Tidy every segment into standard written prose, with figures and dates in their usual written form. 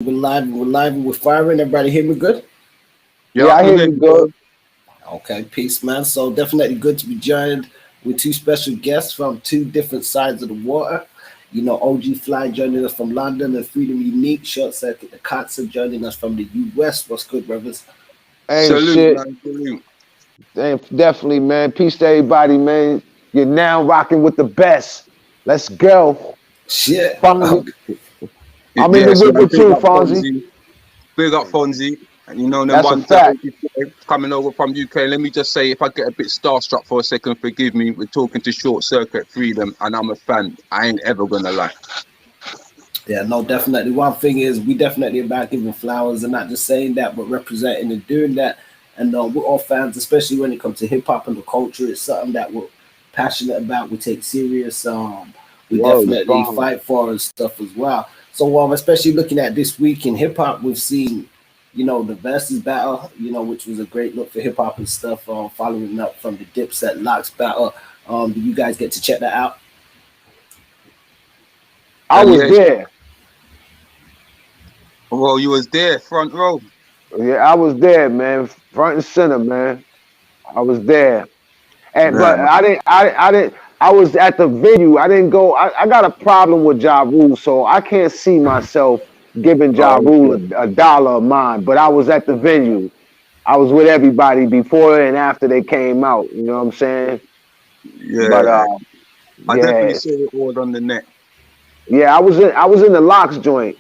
We're live, and we're firing. Everybody hear me good? Yeah, Yeah, I I can hear hear you you, bro. good. Okay, peace, man. So definitely good to be joined with two special guests from two different sides of the water. You know, OG Fly joining us from London and Freedom Unique, Short Circuit the Katsa joining us from the US. What's good, brothers? Ain't Salute, shit. man. Salute. Definitely, man. Peace to everybody, man. You're now rocking with the best. Let's go. Shit. Fonzie, I'm in the Yes, whip man. with Big you, up Fonzie. Fonzie. Big up Fonzie. And you know them That's a ones that fact. coming over from UK. Let me just say, if I get a bit starstruck for a second, forgive me. We're talking to Short Circuit Freedom, and I'm a fan. I ain't ever gonna lie. Yeah, no, definitely. One thing is, we definitely about giving flowers and not just saying that, but representing and doing that. And we're all fans, especially when it comes to hip hop and the culture. It's something that we're passionate about. We take serious. We Word is definitely bond. fight for and stuff as well. So, especially looking at this week in hip hop, we've seen, the Verzuz battle, which was a great look for hip hop and stuff. Following up from the Dipset Locks battle. Do you guys get to check that out? I was Yes, there. well, you was there, front row. Yeah, I was there, man. Front and center, man. I was there. And Yeah, but man. I didn't I was at the venue. I didn't go. I got a problem with Ja Rule, so I can't see myself giving Ja Oh, Rule okay. a dollar of mine. But I was at the venue. I was with everybody before and after they came out. You know what I'm saying? But Yeah, I definitely yeah, saw it all on the net. yeah. I was in the Locks joint.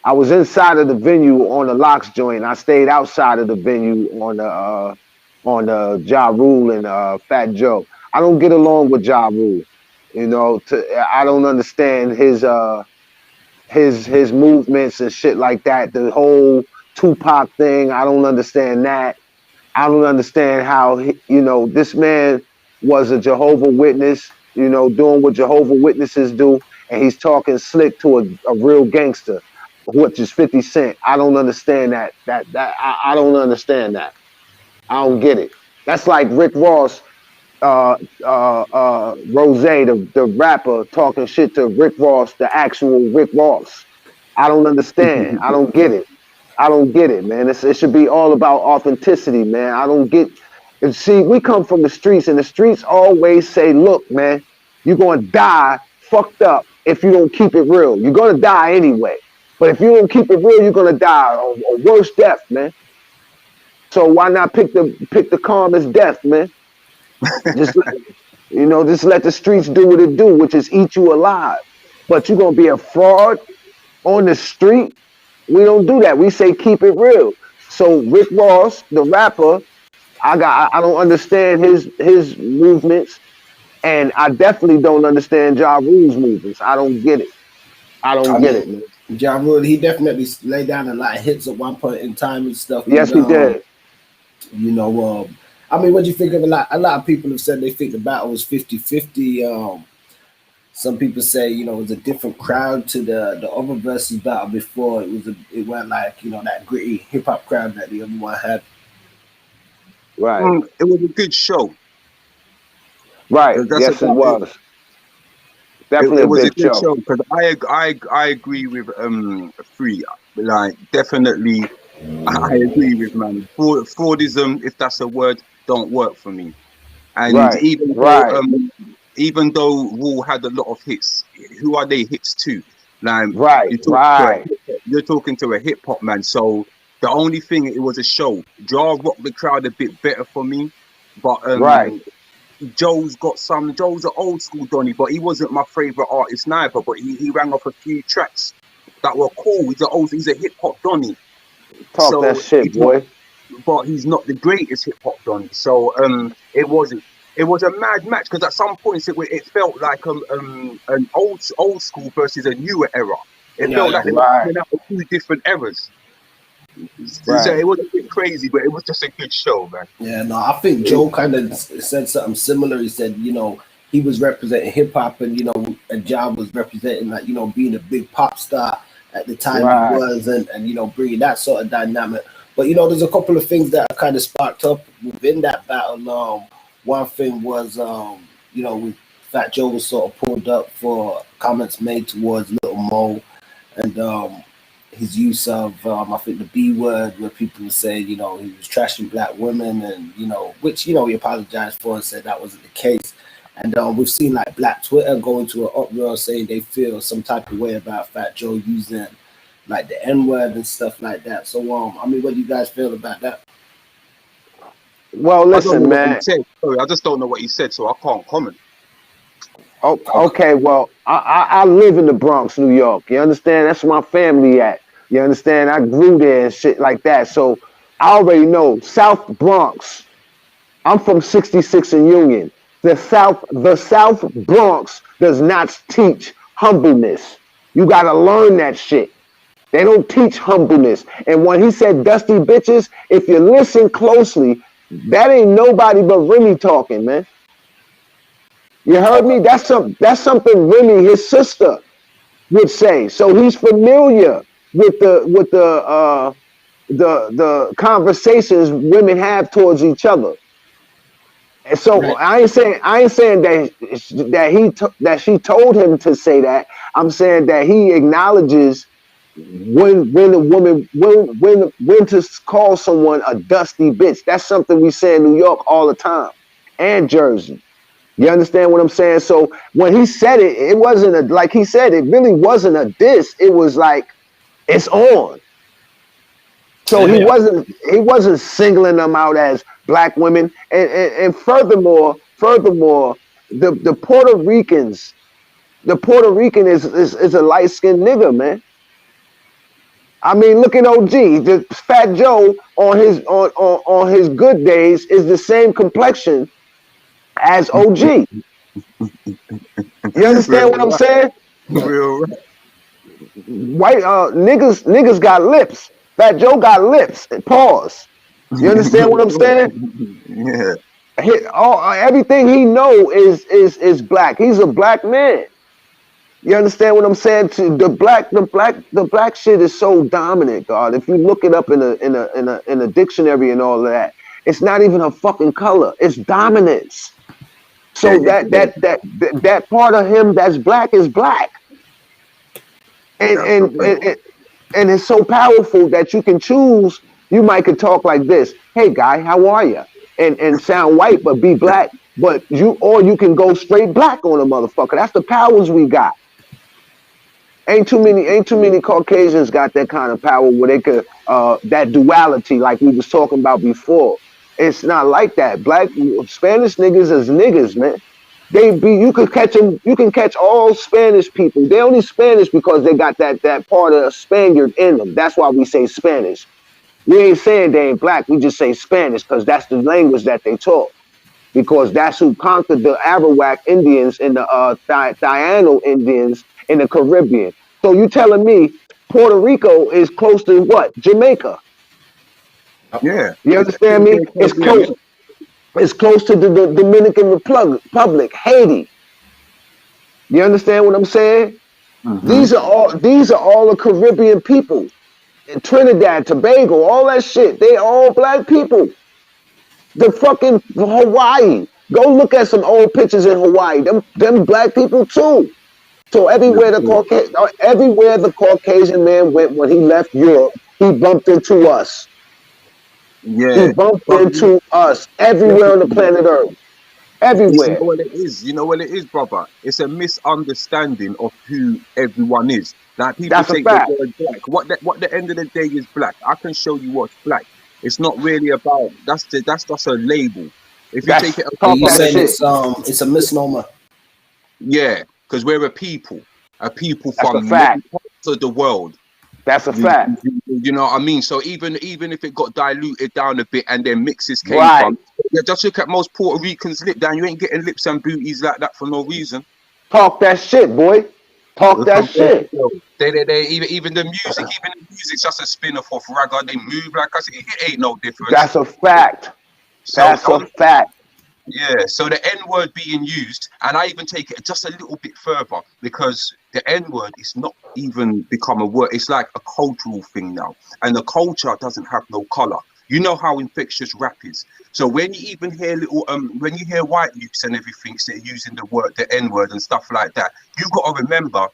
I was inside of the venue on the Locks joint. I stayed outside of the venue on the Ja Rule and Fat Joe. I don't get along with Ja Rule. I don't understand his movements and shit like that. The whole Tupac thing. I don't understand that. I don't understand how this man was a Jehovah Witness, doing what Jehovah Witnesses do, and he's talking slick to a real gangster, which is 50 Cent. I don't understand that. I don't understand that. I don't get it. That's like Rick Ross, Rose, the rapper, talking shit to Rick Ross, the actual Rick Ross. I don't understand. I don't get it. I don't get it, man. It should be all about authenticity, man. I don't get. And see, we come from the streets, and the streets always say, "Look, man, you're gonna die fucked up if you don't keep it real. You're gonna die anyway, but if you don't keep it real, you're gonna die a worse death, man. So why not pick the calmest death, man? Just just let the streets do what it do, which is eat you alive. But you're gonna be a fraud on the street. We don't do that. We say keep it real. So Rick Ross, the rapper, I don't understand his movements, and I definitely don't understand Ja Rule's movements. I don't get it. I don't I get it, mean, man. Ja Rule, he definitely laid down a lot of hits at one point in time and stuff. And Yes, he did. you know, I mean, what do you think of a lot of people have said they think the battle was 50-50. Some people say, it was a different crowd to the other versus battle before. It went like, that gritty hip hop crowd that the other one had. Right, It was a good show. right. That's Yes, it about it. was definitely It a was a big good show. show because I agree with Free. Like definitely, I agree with man. Fraudism, if that's a word, don't work for me. And Right, right, even though Raw had a lot of hits, who are they hits to? Like right, you talk to right, you're talking to a hip hop man. So the only thing, it was a show. Jar rocked the crowd a bit better for me, but right. Joe's an old school Donny, but he wasn't my favorite artist neither. But he rang off a few tracks that were cool. He's a hip hop Donny. Talk that So shit, boy. he's not the greatest hip hop Donny. So it was a mad match because at some points it felt like an old school versus a newer era. It Yeah, felt yeah. like they were Right, coming out with two different eras. So right. it was a bit crazy, but it was just a good show, man. Yeah, no, I think Joe kind of said something similar. He said, he was representing hip hop, and and John was representing, like, being a big pop star at the time he Right. was, and bringing that sort of dynamic. But there's a couple of things that kind of sparked up within that battle. One thing was, with Fat Joe was sort of pulled up for comments made towards Little Mo, and his use of I think the B word, where people say, you know, he was trashing black women, and you know, which, you know, he apologized for and said that wasn't the case. And we've seen like Black Twitter go into an uproar saying they feel some type of way about Fat Joe using like the N word and stuff like that. So I mean, what do you guys feel about that? Well, I don't know listen, what he man. said. Sorry, I just don't know what he said, so I can't comment. Oh, Okay. okay, well, I live in the Bronx, New York. You understand? That's where my family at. You understand? I grew there and shit like that. So I already know South Bronx. I'm from 66 and Union. The South Bronx does not teach humbleness. You gotta learn that shit. They don't teach humbleness. And when he said dusty bitches, if you listen closely, that ain't nobody but Remy talking, man. You heard me? That's something Remy, his sister, would say. So he's familiar with the conversations women have towards each other. And so Right. I ain't saying that she told him to say that. I'm saying that he acknowledges when a woman when to call someone a dusty bitch. That's something we say in New York all the time, and Jersey. You understand what I'm saying? So when he said it, it wasn't a, like he said, it really wasn't a diss. It was like it's on. So Yeah. he wasn't singling them out as black women. And furthermore, the Puerto Ricans, the Puerto Rican is a light skinned nigga, man. I mean, look at OG. The Fat Joe on his good days is the same complexion as OG. You understand what Real I'm rap, saying? real rap. White niggas got lips. Fat Joe got lips. Pause. You understand what I'm saying? Yeah, Everything he know is black. He's a black man. You understand what I'm saying? The black shit is so dominant, God. If you look it up in a dictionary and all of that, it's not even a fucking color. It's dominance. yeah, So that part of him that's black is black. and that's a and fact. and, and and it's so powerful that you can choose. You might could talk like this: "Hey, guy, how are you?" and sound white but be black. But you can go straight black on a motherfucker. That's the powers we got. Ain't too many Caucasians got that kind of power where they could that duality like we was talking about before. It's not like that. Black Spanish niggas is niggas, man. They be you could catch them. You can catch all Spanish people. They only Spanish because they got that part of Spaniard in them. That's why we say Spanish. We ain't saying they ain't black. We just say Spanish because that's the language that they talk. Because that's who conquered the Arawak Indians and the Taino Indians in the Caribbean. So you telling me Puerto Rico is close to what? Jamaica. Yeah, You it's understand me? a It's Caribbean close. mix. It's close to the Dominican Republic, Haiti. You understand what I'm saying? Mm-hmm. These are all the Caribbean people. In Trinidad, Tobago, all that shit. They all black people. The fucking Hawaii. Go look at some old pictures in Hawaii. Them black people too. So everywhere the Caucasian man went when he left Europe, he bumped into us. He Yeah, bumped but into us everywhere on the definitely. planet Earth. It's, you Everywhere. know what it is. You know what it is, brother. It's a misunderstanding of who everyone is. Like people That's a take the fact. word black. What the end of the day is black. I can show you what's black. It's not really about that's just a label. If you take That's it So talk you're that saying shit. it's a misnomer. yeah, because we're a people That's a from many fact. parts of the world. That's a You, fact. you know what I mean? So even if it got diluted down a bit and then mixes came Right. from, yeah, just look at most Puerto Ricans lip down. You ain't getting lips and booties like that for no reason. Talk that shit, boy. Talk Look that how shit. they even the music's just a spin-off of ragga. They move like us. It ain't no difference. That's a fact. So That's a fact. yeah, so the N word being used, and I even take it just a little bit further because the N word is not even become a word. It's like a cultural thing now, and the culture doesn't have no color. You know how infectious rap is. So when you even hear when you hear white youths and everything say using the N word and stuff like that, you got to remember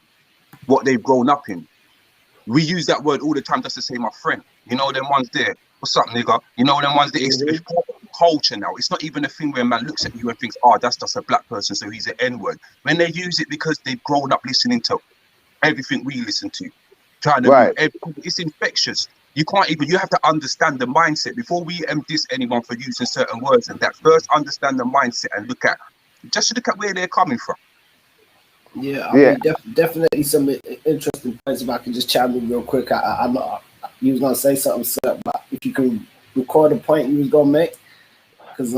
what they've grown up in. We use that word all the time just to say my friend. You know them ones there. What's up, nigga? You know them ones there. It's part of culture now. It's not even a thing where a man looks at you and thinks, oh, that's just a black person, so he's an N-word. When they use it because they've grown up listening to everything we listen to, trying to it's infectious. You can't even, you have to understand the mindset before we diss anyone for using certain words, and that first understand the mindset and look at where they're coming from. Yeah, I mean, definitely some interesting points. If I can just chime in real quick, I know you was gonna say something, sir, but if you can record a point you was gonna make, because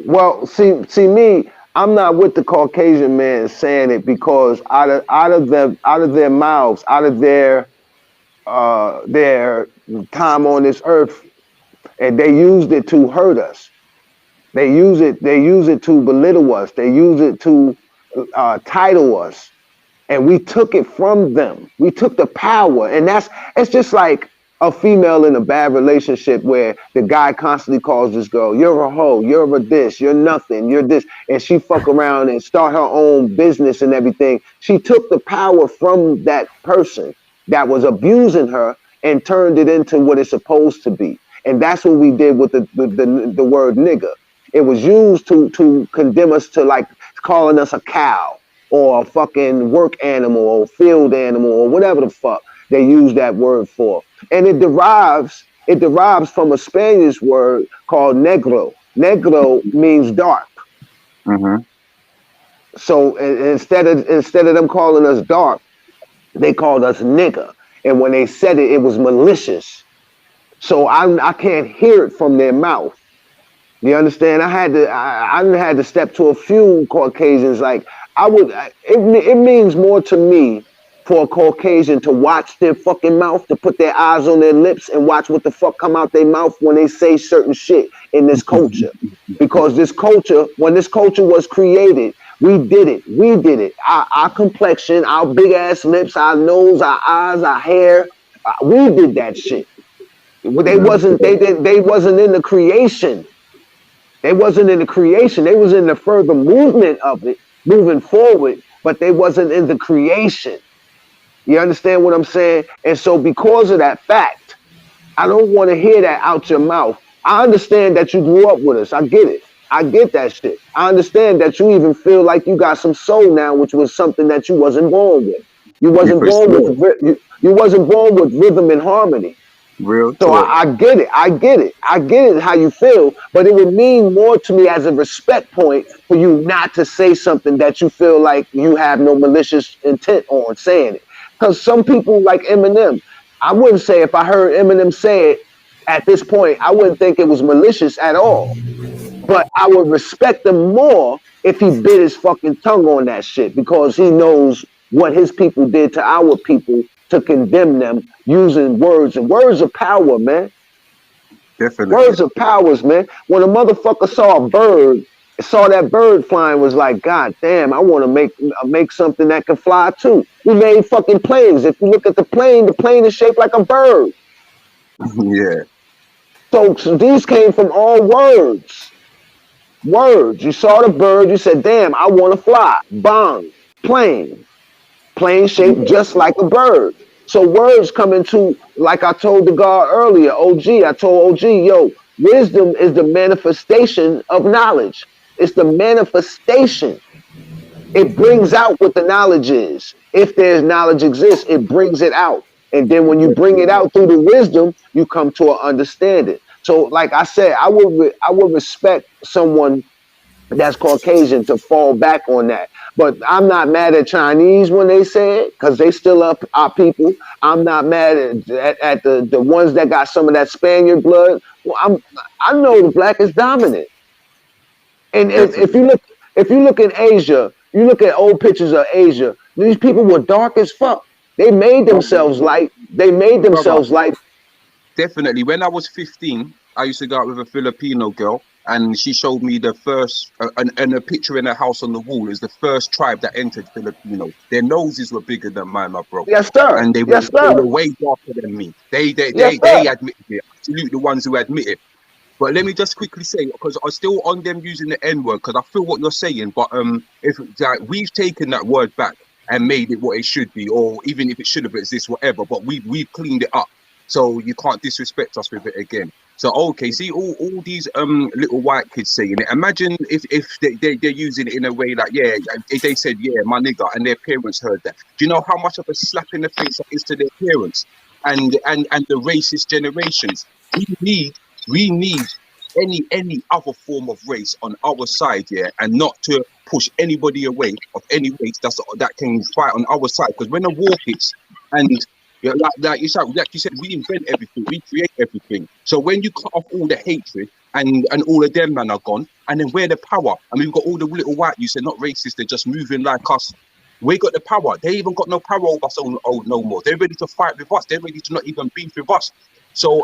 well, see me, I'm not with the Caucasian man saying it, because out of their mouths, out of their time on this earth, and they used it to hurt us. They use it to belittle us. They use it to title us, and we took it from them. We took the power, and it's just like a female in a bad relationship where the guy constantly calls this girl, "You're a hoe, you're a this, you're nothing, you're this," and she fuck around and start her own business and everything. She took the power from that person that was abusing her and turned it into what it's supposed to be. And that's what we did with the word nigga. It was used to condemn us to, like, calling us a cow or a fucking work animal or field animal or whatever the fuck they use that word for. And it derives from a Spanish word called negro. Negro means dark. So instead of them calling us dark, they called us nigga. And when they said it, it was malicious. So I can't hear it from their mouth. You understand? I had to step to a few Caucasians. Like, it means more to me for a Caucasian to watch their fucking mouth, to put their eyes on their lips and watch what the fuck come out their mouth when they say certain shit in this culture. Because when this culture was created, we did it. Our complexion, our big ass lips, our nose, our eyes, our hair, we did that shit. They wasn't in the creation. They wasn't in the creation. They was in the further movement of it, moving forward, but they wasn't in the creation. You understand what I'm saying? And so because of that fact, I don't want to hear that out your mouth. I understand that you grew up with us. I get it. I get that shit. I understand that you even feel like you got some soul now, which was something that you wasn't born with. You wasn't born with rhythm and harmony. Real. So I get it. I get it how you feel, but it would mean more to me as a respect point for you not to say something that you feel like you have no malicious intent on saying it. Because some people, like Eminem, I wouldn't say, if I heard Eminem say it at this point, I wouldn't think it was malicious at all. But I would respect him more if he bit his fucking tongue on that shit, because he knows what his people did to our people to condemn them using words. And words are power, man. Definitely. Words are powers, man. When a motherfucker saw that bird flying, was like, God damn, I want to make something that can fly too. We made fucking planes. If you look at the plane is shaped like a bird. Yeah. So these came from all words. Words. You saw the bird, you said, damn, I want to fly. Bang. Plane. Plane shaped just like a bird. So words come into, like I told the God earlier, I told OG, yo, wisdom is the manifestation of knowledge. It's the manifestation. It brings out what the knowledge is. If there's knowledge exists, it brings it out. And then when you bring it out through the wisdom, you come to an understanding. So like I said, I would respect someone that's Caucasian to fall back on that. But I'm not mad at Chinese when they say it, because they still are our people. I'm not mad at the ones that got some of that Spaniard blood. Well, I know the black is dominant. And if you look in Asia, you look at old pictures of Asia, these people were dark as fuck. They made themselves light. Definitely. When I was 15, I used to go out with a Filipino girl, and she showed me the first, and a picture in her house on the wall is the first tribe that entered Filipino. Their noses were bigger than mine, my bro. Yes, sir. And they were way darker than me. They admitted it. I salute the ones who admit it. But let me just quickly say, because I'm still on them using the N-word, because I feel what you're saying. But if like, we've taken that word back, and made it what it should be, or even if it should have exist, whatever. But we've cleaned it up, so you can't disrespect us with it again. So okay, see all these little white kids saying it. Imagine if they're using it in a way like, yeah, if they said, yeah, my nigga, and their parents heard that. Do you know how much of a slap in the face that is to their parents and the racist generations? We need any other form of race on our side, yeah, and not to push anybody away of any race that can fight on our side. Because when the war hits, and yeah, like you said, we invent everything, we create everything. So when you cut off all the hatred and all of them man are gone, and then we're the power. I mean, we've got all the little white, you said, not racist, they're just moving like us. We got the power. They even got no power over us no more. They're ready to fight with us. They're ready to not even beef with us. So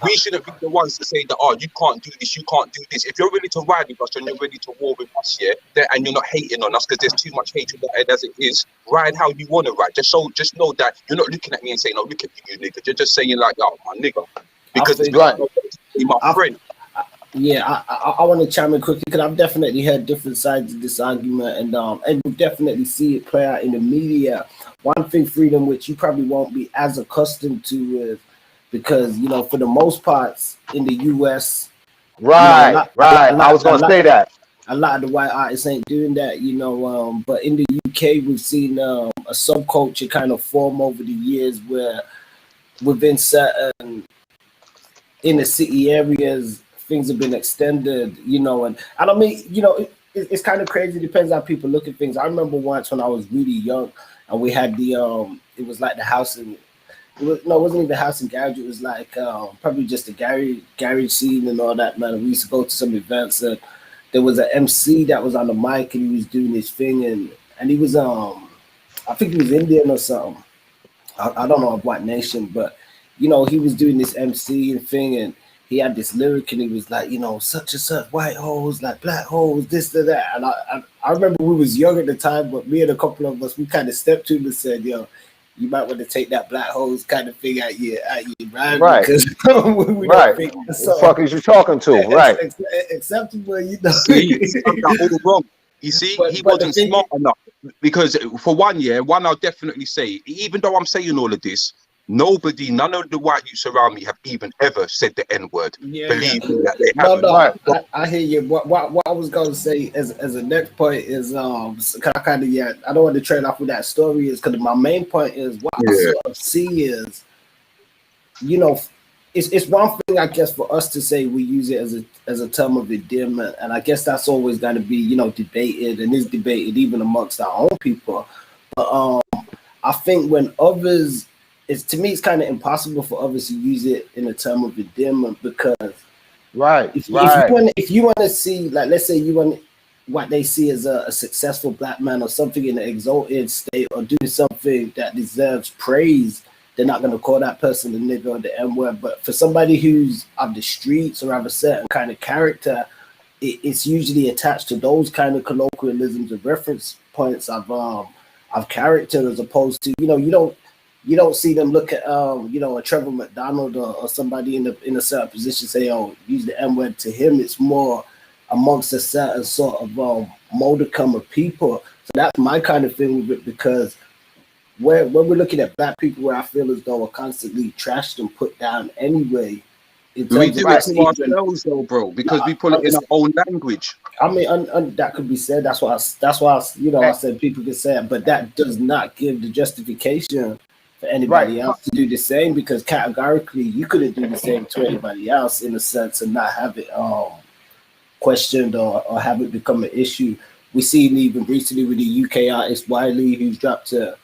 we shouldn't be the ones to say that, oh, you can't do this, you can't do this. If you're ready to ride with us and you're ready to war with us, yeah, and you're not hating on us because there's too much hatred as it is, ride how you want to ride. Just know that you're not looking at me and saying, oh, look at you, nigga. You're just saying like, oh, my nigga. Because it's right. My friend. Yeah, I want to chime in quickly because I've definitely heard different sides of this argument, and we definitely see it play out in the media. One thing, Freedom, which you probably won't be as accustomed to, is because, you know, for the most parts in the US, right, you know, I was gonna say that a lot of the white artists ain't doing that, you know. But in the UK, we've seen a subculture kind of form over the years where within certain inner city areas, things have been extended, you know. And I don't mean, you know, it's kind of crazy. It depends how people look at things. I remember once when I was really young, and we had the it was like the house in. It wasn't even house and garage. It was like probably just a garage scene and all that, man. And we used to go to some events, and there was an MC that was on the mic, and he was doing his thing, and he was I think he was Indian or something. I don't know of what nation, but you know, he was doing this MC and thing, and he had this lyric, and he was like, you know, such and such, white hoes, like black hoes, this and that. And I remember we was young at the time, but me and a couple of us, we kind of stepped to him and said, yo, you might want to take that black hose kind of thing out your rhyme, right, because we right. don't think What the fuck is you talking to? Right. Acceptable, you know. See, he's done that all wrong. You see, he wasn't smart enough. Because for one, I'll definitely say, even though I'm saying all of this, none of the white youths around me have even ever said the N-word. Yeah, Believe me that they haven't. No, I hear you. What I was going to say as a next point is I don't want to trade off with that story, is because my main point is what I sort of see is, you know, it's one thing, I guess, for us to say we use it as a term of endearment, and I guess that's always going to be, you know, debated and is debated even amongst our own people. But I think when others, to me, it's kind of impossible for others to use it in a term of endearment, because if you want to see, like, let's say you want what they see as a successful black man or something in an exalted state or doing something that deserves praise, they're not going to call that person the nigga or the N-word. But for somebody who's of the streets or have a certain kind of character, it's usually attached to those kind of colloquialisms and reference points of character, as opposed to, you know, you don't see them look at you know, a Trevor McDonald or somebody in a certain position say, oh, use the N-word. To him, it's more amongst a certain sort of modicum of people. So that's my kind of thing with it, because when we're looking at black people, where I feel as though we're constantly trashed and put down anyway. We do it to ourselves, though, bro, because we put it in our own language. I mean, that could be said. That's why I said people can say it, but that does not give the justification for anybody else to do the same, because categorically you couldn't do the same to anybody else, in a sense, and not have it questioned or have it become an issue. We seen even recently with the UK artist Wiley, who's dropped a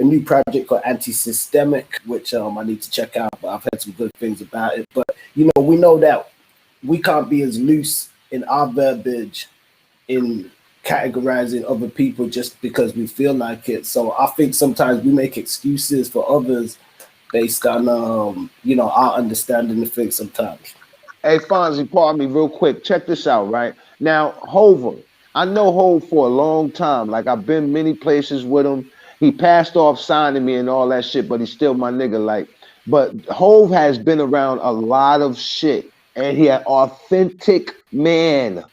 new project called Anti-Systemic, which I need to check out, but I've heard some good things about it. But, you know, we know that we can't be as loose in our verbiage in categorizing other people just because we feel like it. So I think sometimes we make excuses for others based on, you know, our understanding of things sometimes. Hey, Fonzie, pardon me real quick. Check this out, right? Now, Hova, I know Hov for a long time. Like, I've been many places with him. He passed off signing me and all that shit, but he's still my nigga. Like, but Hov has been around a lot of shit, and he an authentic man.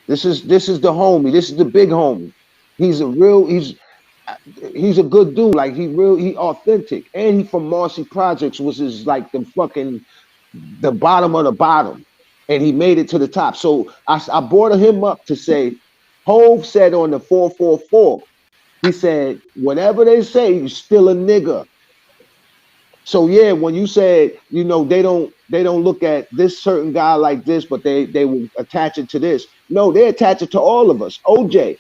This is the homie. This is the big homie. He's he's a good dude. Like he authentic, and he from Marcy Projects, which is like the bottom of the bottom, and he made it to the top. So I brought him up to say, Hove said on the 444, he said, whatever they say, you still a nigga. So yeah, when you said, you know, they don't look at this certain guy like this, but they will attach it to this. No, they attach it to all of us. OJ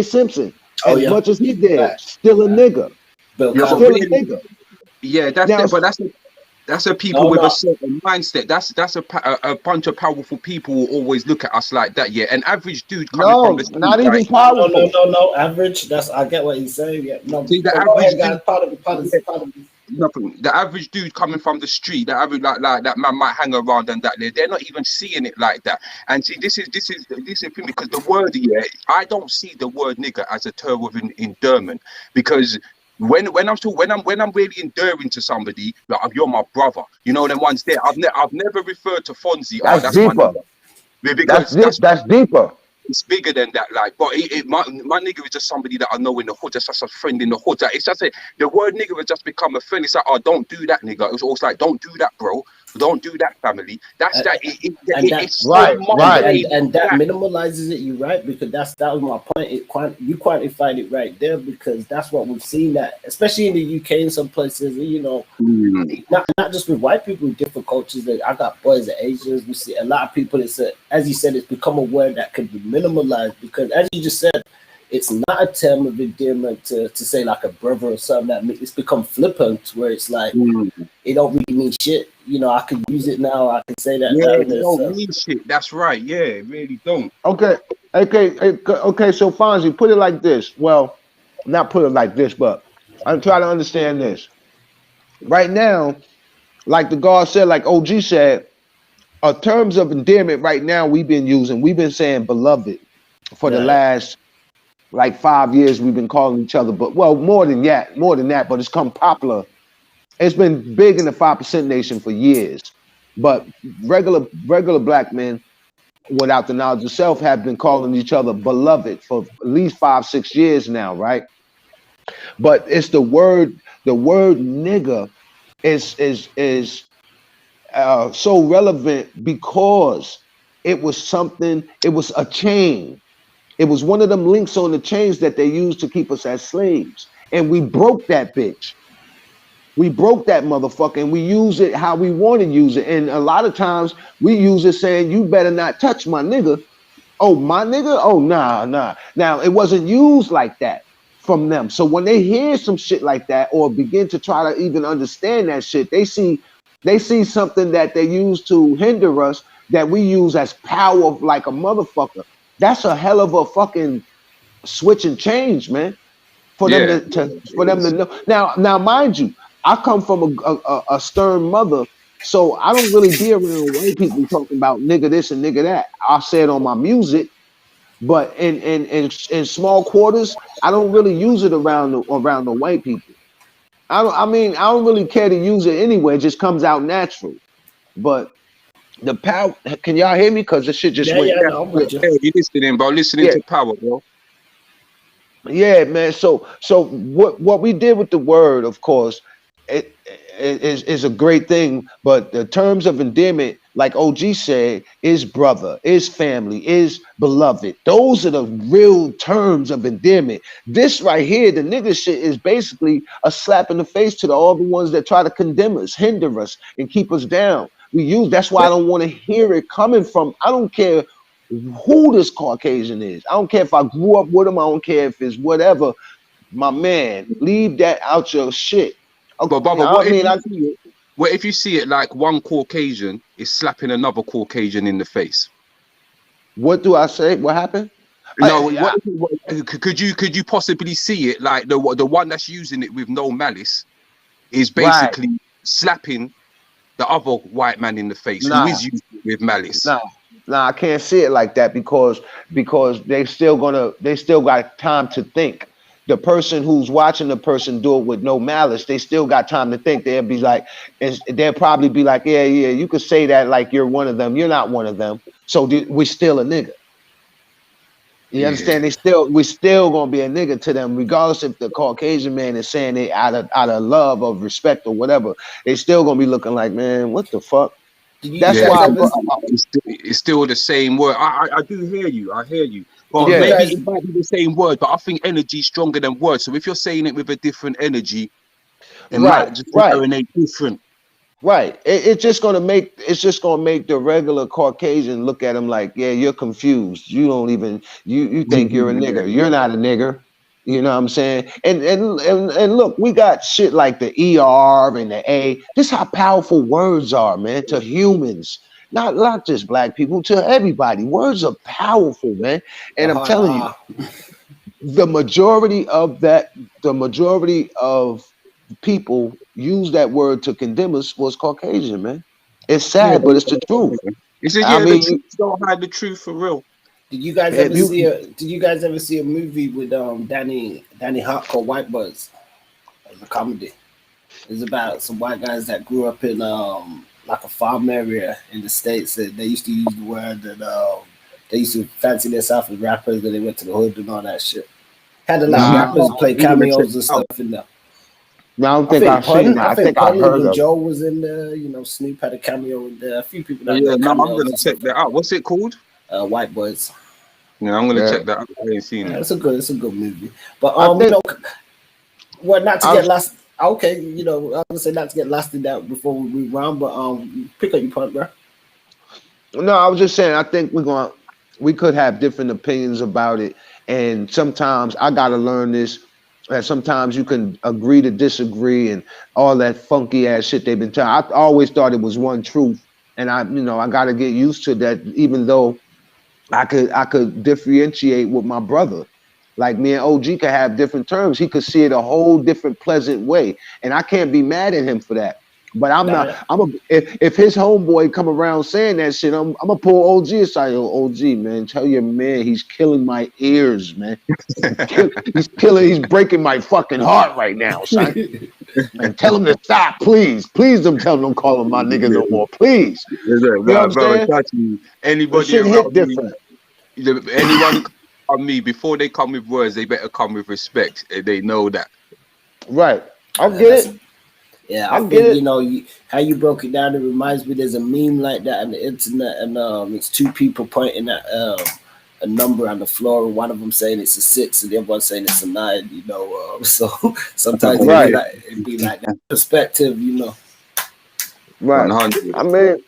Simpson, Oh as yeah, much as he did, facts. still a nigga. Bill Yeah, but Cosby. Still a really, nigga. yeah, Now, that's a people No, with a no, certain mindset. That's a bunch of powerful people who always look at us like that. Yeah, an average dude coming from no, the street, not even like powerful. no. Average. That's I get what he's saying. Yeah, no. see the But go average ahead, guys. dude. Pardon, Yeah, pardon. nothing. The average dude coming from the street, the average like that man might hang around and that they're not even seeing it like that. And see, this is the thing because the word yeah, I don't see the word nigger as a term of endearment because. When I'm really endearing to somebody, like you're my brother, you know them ones there. I've never referred to Fonzie. Oh, That's that's my deeper. nigga. Because That's deeper. it's bigger than that, like. But my nigga is just somebody that I know in the hood. That's just a friend in the hood. Like, it's just the word nigga has just become a friend. It's like, oh, don't do that, nigga. It's always like, don't do that, bro. Don't do that, family. That's Uh, that. and that It's so Right, much right. way and than that that. minimalizes it. You right because that was my point. You quantified it right there because that's what we've seen that especially in the UK and some places. You know, Mm, not just with white people, with different cultures. Like, I got boys that Asians. We see a lot of people. As you said, it's become a word that can be minimalized because, as you just said, it's not a term of endearment to say like a brother or something. It's become flippant, where it's like mm. it don't really mean shit. You know, I can use it now. I can say that Yeah, now. it don't mean shit. That's right. Yeah, it really don't. Okay, okay. So Fonzie, put it like this. Well, not put it like this, but I'm trying to understand this. Right now, like the guard said, like OG said, terms of endearment right now we've been saying beloved for the Right. last like 5 years. We've been calling each other, but well, more than that, but it's come popular. It's been big in the 5% nation for years. But regular black men without the knowledge of self have been calling each other beloved for at least 5, 6 years now, right? But it's the word nigga is so relevant because it was a chain. It was one of them links on the chains that they used to keep us as slaves. And we broke that bitch. We broke that motherfucker and we use it how we want to use it. And a lot of times we use it saying, you better not touch my nigga. Oh, my nigga? Oh, nah. Now, it wasn't used like that from them. So when they hear some shit like that or begin to try to even understand that shit, they see something that they use to hinder us that we use as power like a motherfucker. That's a hell of a fucking switch and change, man. For them Yeah, for them it to is. know. Now, mind you, I come from a stern mother, so I don't really be around white people talking about nigga this and nigga that. I say it on my music, but in small quarters, I don't really use it around the white people. I mean, I don't really care to use it anyway. It just comes out natural. But the power, can y'all hear me? Because the shit just Yeah, went. yeah, Yeah, no, I'm with you. yeah, you listening, bro? Listening Yeah, to power, bro. yeah, man. So what we did with the word, of course, it is a great thing. But the terms of endearment, like OG said, is brother, is family, is beloved. Those are the real terms of endearment. This right here, the nigga shit, is basically a slap in the face to all the ones that try to condemn us, hinder us, and keep us down. That's why I don't want to hear it coming from. I don't care who this Caucasian is. I don't care if I grew up with him. I don't care if it's whatever. My man, leave that out your shit. But Okay, brother, I mean, what if you see it like one Caucasian is slapping another Caucasian in the face? what do I say? What happened? No, I, could you possibly see it like the one that's using it with no malice is right? basically slapping the other white man in the face who Nah, is using it with malice? nah, nah. I can't see it like that because they still got time to think. The person who's watching the person do it with no malice, they still got time to think. They'll be like, and they'll probably be like, yeah, you could say that like you're one of them. You're not one of them. So we're still a nigga. You understand? We still gonna be a nigga to them, regardless if the Caucasian man is saying it out of love, of respect, or whatever. They still gonna be looking like, man, what the fuck? Did That's you Yeah, guys why, ever? it's still the same word. I do hear you. I hear you. Did But you yeah, maybe guys? it might be the same word, but I think energy is stronger than words. So if you're saying it with a different energy, it right, might just right. marinate different. Right. It's just gonna make the regular Caucasian look at him like, yeah, you're confused. You don't even you think you're a nigger. You're not a nigger. You know what I'm saying? And look, we got shit like the ER and the A. This how powerful words are, man, to humans. Not just black people, to everybody. Words are powerful, man. The And I'm hard telling you, R. the majority of people use that word to condemn us was Caucasian, man. It's Yeah, sad, but it's the truth. he said, I yeah, the mean, truth don't hide the truth for real. Did you guys ever if you see a? Did you guys ever see a movie with Danny Hart called White Boys? As a comedy. It's about some white guys that grew up in like a farm area in the States. And they used to use the word and they used to fancy themselves as rappers. Then they went to the hood and all that shit. Had a lot of nah, rappers play I'm gonna check cameos and it out. stuff in there. I don't think I've seen that. I I think think I Pun, heard even of it. Joe was in there. You know, Snoop had a cameo in there. A few people Oh, that yeah, got no, I'm cameos gonna and check stuff. that out. What's it called? White Boys. Yeah, I'm gonna Yeah. check that out. I ain't seen Yeah, it. it's a good movie. But I think well, not to I've get lost. Okay, I was gonna say not to get lost in that before we move around, but pick up your point, bro. no, I was just saying I think we could have different opinions about it. And sometimes I gotta learn this. That sometimes you can agree to disagree and all that funky ass shit they've been telling. I always thought it was one truth. And I gotta get used to that, even though I could differentiate with my brother. Like me and OG could have different terms. He could see it a whole different pleasant way. And I can't be mad at him for that. But I'm not, Nah, if his homeboy come around saying that shit, I'm gonna pull OG aside. Yo, OG, man, tell your man he's killing my ears, man. He's breaking my fucking heart right now, son. And tell him to stop, please. Please don't call him my nigga no more. Please. You know what Nah, I'm bro, saying? trust me. The Anybody shit hit around me, different. anyone on me, before they come with words, they better come with respect. They know that. Right. I get that's it. yeah. I I get think it. how you broke it down. It reminds me. There's a meme like that on the internet, and it's two people pointing at a number on the floor, and one of them saying it's a 6, and the other one saying it's a 9. So sometimes Right. it'd be like that perspective. right. 100. I mean,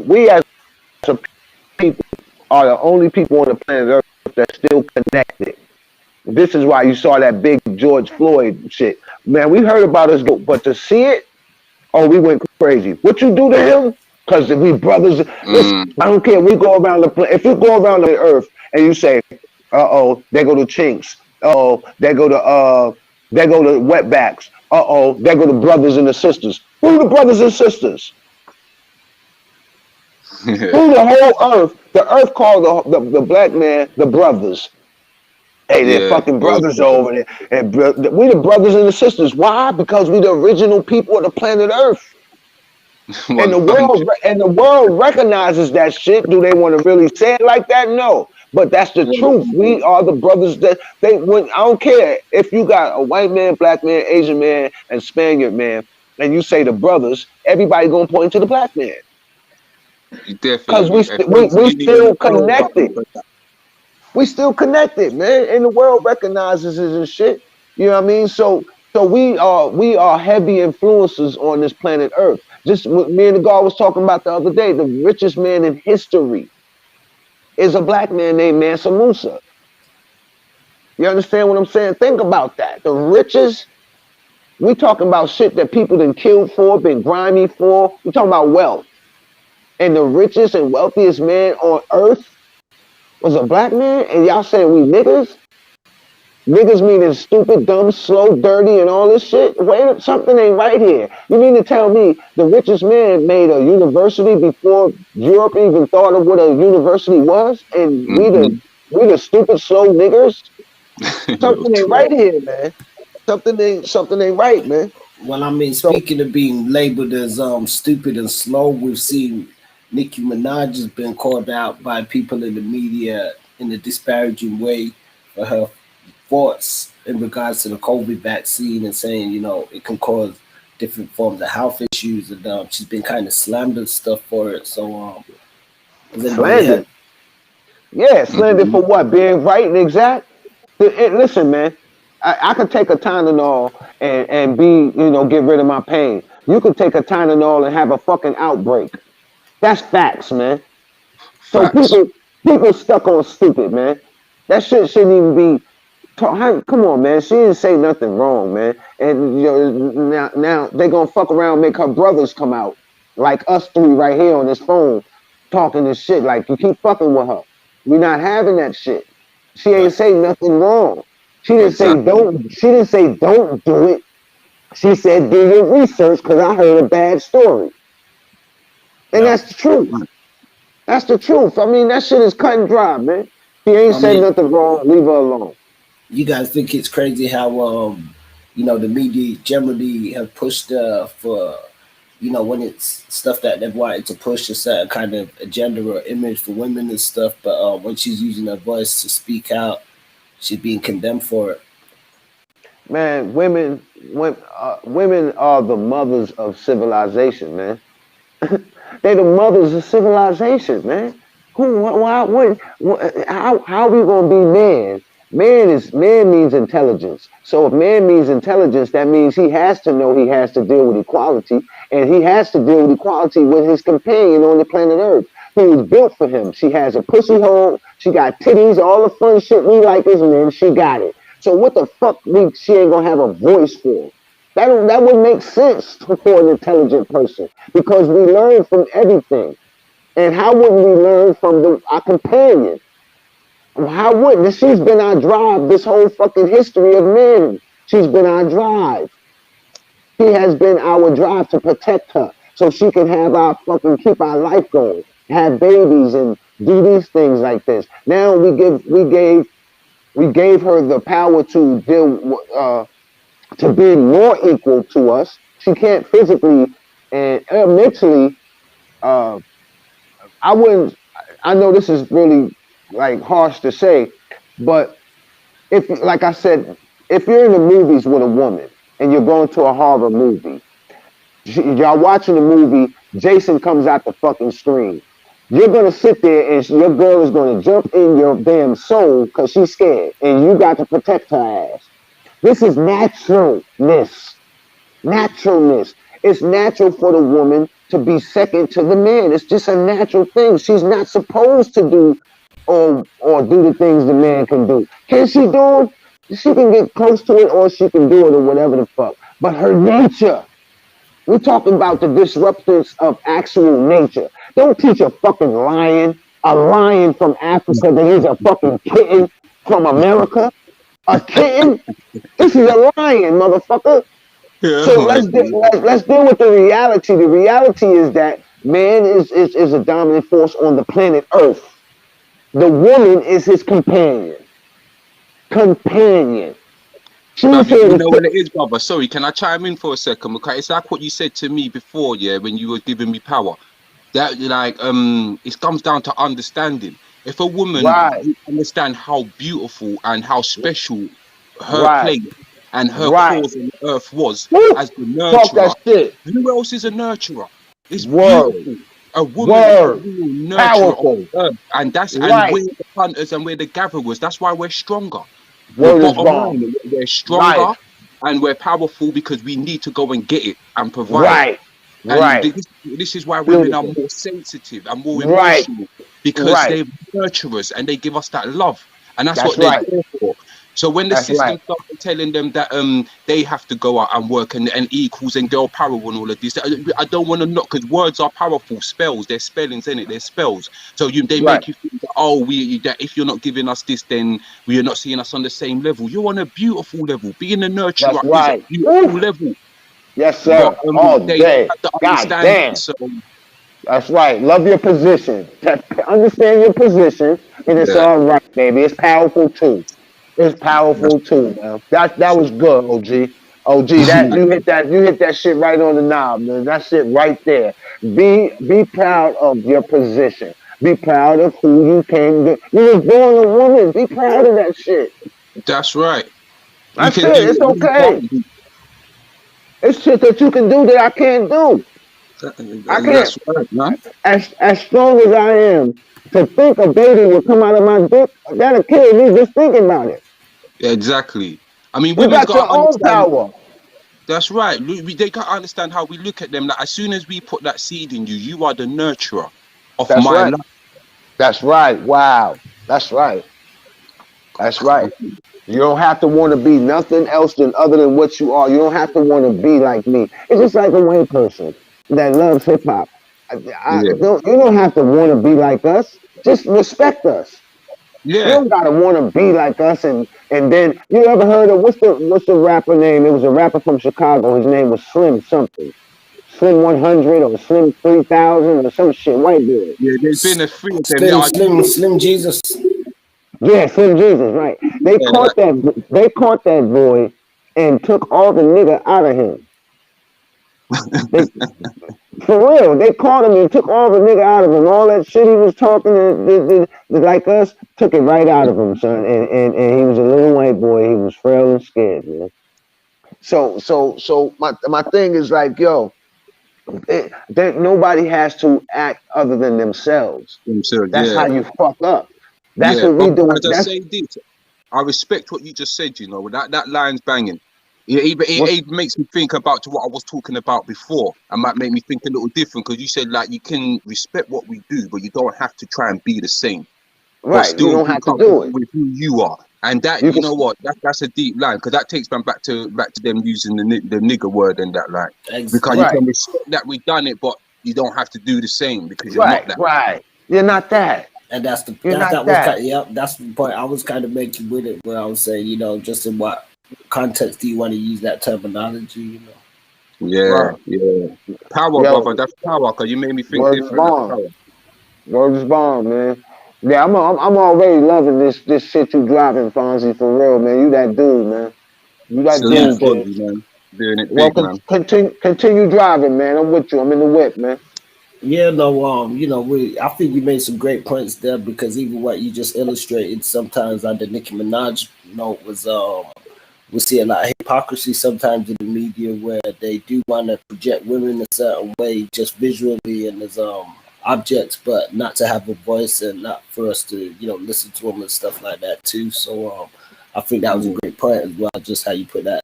we as a people are the only people on the planet Earth that's still connected. This is why you saw that big George Floyd shit. Man, we heard about us, but to see it, oh, we went crazy. What you do to him? Because we brothers. Listen, Mm. I don't care. We go around the if you go around the earth and you say, oh, there go the chinks. Oh, there go the wetbacks. Oh, there go the brothers and the sisters. Who the brothers and sisters? Who the whole earth? The earth called the black man the brothers. Hey, they're Yeah, fucking brothers over there. And we the brothers and the sisters. Why? Because we the original people of the planet Earth. And the world 100. recognizes that shit. Do they want to really say it like that? No. But that's the truth. We are the brothers that I don't care if you got a white man, black man, Asian man, and Spaniard man, and you say the brothers, everybody gonna point to the black man. Because Definitely. we Unfortunately, still connected. We still connected, man, and the world recognizes us and shit. You know what I mean? So we are heavy influences on this planet Earth. Just what me and the guy was talking about the other day. The richest man in history is a black man named Mansa Musa. You understand what I'm saying? Think about that. The richest. We talking about shit that people been killed for, been grimy for. We talking about wealth, and the richest and wealthiest man on Earth was a black man, and y'all saying we niggas? Niggas meaning stupid, dumb, slow, dirty, and all this shit? Wait, something ain't right here. You mean to tell me the richest man made a university before Europe even thought of what a university was? And we the stupid, slow niggers? Real Something ain't talk. right here, man. Something ain't right, man. Well, I mean, So speaking of being labeled as stupid and slow, we've seen Nicki Minaj has been called out by people in the media in a disparaging way for her thoughts in regards to the COVID vaccine and saying, it can cause different forms of health issues. And she's been kind of slammed and stuff for it. So, has anybody had? Slander. Yeah, slander Mhm. for what? Being right and exact? Listen, man, I could take a Tylenol and be, get rid of my pain. You could take a Tylenol and have a fucking outbreak. That's facts, man. So Facts. people stuck on stupid, man. That shit shouldn't even be. Come on, man. She didn't say nothing wrong, man. And now they gonna fuck around, make her brothers come out like us three right here on this phone talking this shit. Like you keep fucking with her. We not having that shit. She ain't Right. say nothing wrong. She didn't say Exactly. don't. She didn't say don't do it. She said do your research because I heard a bad story, and Yeah. that's the truth. Right. That's the truth. I mean, that shit is cut and dry, man. She ain't I said mean, nothing wrong. Leave her alone. you guys think it's crazy how the media generally have pushed for when it's stuff that they've wanted to push a certain kind of agenda or image for women and stuff, but when she's using her voice to speak out, she's being condemned for it. Man, women are the mothers of civilization, man. They the mothers of civilization, man. Who? Why? How we gonna be man? Man means intelligence. So if man means intelligence, that means he has to know he has to deal with equality, and he has to deal with equality with his companion on the planet Earth, who was built for him. She has a pussy hole. She got titties. All the fun shit we like as men. She got it. So what the fuck? She ain't gonna have a voice for? That would make sense for an intelligent person because we learn from everything. And how wouldn't we learn from our companion? How wouldn't? She's been our drive this whole fucking history of men. She's been our drive. She has been our drive to protect her so she can have our fucking keep our life going, have babies and do these things like this. Now we gave her the power to to be more equal to us. She can't physically and mentally. Uh, I wouldn't. I know this is really like harsh to say, but if, like I said, if you're in the movies with a woman and you're going to a horror movie, y'all watching the movie, Jason comes out the fucking screen. You're gonna sit there and your girl is gonna jump in your damn soul because she's scared, and you got to protect her ass. This is naturalness. Naturalness. It's natural for the woman to be second to the man. It's just a natural thing. She's not supposed to do or do the things the man can do. Can she do them? She can get close to it or she can do it or whatever the fuck. But her nature, we're talking about the disruptance of actual nature. Don't teach a lion from Africa that is a fucking kitten from America. A kitten? This is a lion, motherfucker. Yeah. So I agree. let's deal with the reality. The reality is that man is a dominant force on the planet Earth. The woman is his companion. Companion. She's Bruv, here you to know what it is, brother. Sorry, can I chime in for a second? Because it's like what you said to me before, yeah, when you were giving me power. That it comes down to understanding. If a woman right, would understand how beautiful and how special her right, place and her right. cause on earth was Woo! as the Talk that nurturer, shit. who else is a nurturer? It's Word, beautiful. A woman is the word. real nurturer of Powerful. the earth, and Right. we're the hunters and we're the gatherers. That's why we're stronger. The Word is bottom bomb. line, we're Right, stronger and we're powerful because we need to go and get it and provide. right, And right. this is why women are Beautiful. more sensitive and more Right, emotional because right. they're nurturers and they give us that love, and that's That's what they're right. there for. So when the That's right. system starts telling them that they have to go out and work and equals and girl power and all of this, I don't want to knock because words are powerful. Spells, they're spellings in it. They're spells. So they Right. make you think that that if you're not giving us this, then we are not seeing us on the same level. You're on a beautiful level. Being a That's nurturer is a right. beautiful Woo! level, Yes, but sir. All they don't day. have to God understand it. damn. So That's right. Love your position. Understand your position, and it's yeah, all right, baby. It's powerful too. It's powerful too, man. That was good, OG. Oh, gee, that you hit that shit right on the knob, man. That shit right there. Be proud of your position. Be proud of who you came to. You was born a woman. Be proud of that shit. That's right. You That's can it. do It's what you okay. want. It's shit that you can do that I can't do. I can't. That's right, man. As strong as I am, to think a baby will come out of my dick, that'll kill me just thinking about it. Yeah, exactly. I mean, You women's got got your to own understand. power. That's right. They got to understand how we look at them. Like, as soon as we put that seed in you, you are the nurturer of That's my right. life. That's right. Wow. That's right. That's right. You don't have to want to be nothing else than other than what you are. You don't have to want to be like me. It's just like a white person that loves hip hop. Yeah. You don't have to want to be like us. Just respect us. You Yeah. don't gotta want to be like us, and then you ever heard of what's the rapper name? It was a rapper from Chicago. His name was Slim something, Slim 100 or Slim 3000 or some shit. White dude. Yeah. There's been a few of them. Yeah. Slim Jesus. Yeah, Slim Jesus, right? Yeah. They caught that boy and took all the nigga out of him. They, for real, they caught him and took all the nigga out of him. All that shit he was talking like us, took it right out of him, son. And he was a little white boy. He was frail and scared, man. So my thing is like, yo, nobody has to act other than themselves. Themselves, That's yeah. how you fuck up. That's Yeah. what But we doing. as I say this, I respect what you just said. You know, that line's banging. It makes me think about what I was talking about before. And might make me think a little different because you said like you can respect what we do, but you don't have to try and be the same. But Right. You still don't be have to do comfortable it. with who you are. And that, You you can, know what, that's a deep line because that takes me back to them using the nigger word and that line. Because you right, can respect that we done it, but you don't have to do the same because you're not right, that. right. You're not that. And You're not that was that. kind of, yeah, that's the point I was kind of making with it, where I was saying, you know, just in what context do you want to use that terminology, you know? Yeah, Right. yeah. Power, Yo, brother. That's power because you made me think word is different. That's bond. power. Word is bond, man. Yeah, I'm already loving this shit you dropping, Fonzie, for real, man. You that dude, man. You that Yeah. Salute dude, kid. Fonzie, man. Doing it Well, big, man. continue driving, man. I'm with you. I'm in the whip, man. Yeah, no, you know, I think you made some great points there, because even what you just illustrated, sometimes on the Nicki Minaj note was, we see a lot of hypocrisy sometimes in the media where they do want to project women a certain way just visually and as objects, but not to have a voice and not for us to, you know, listen to them and stuff like that too. So I think that was a Mm. great point as well, just how you put that.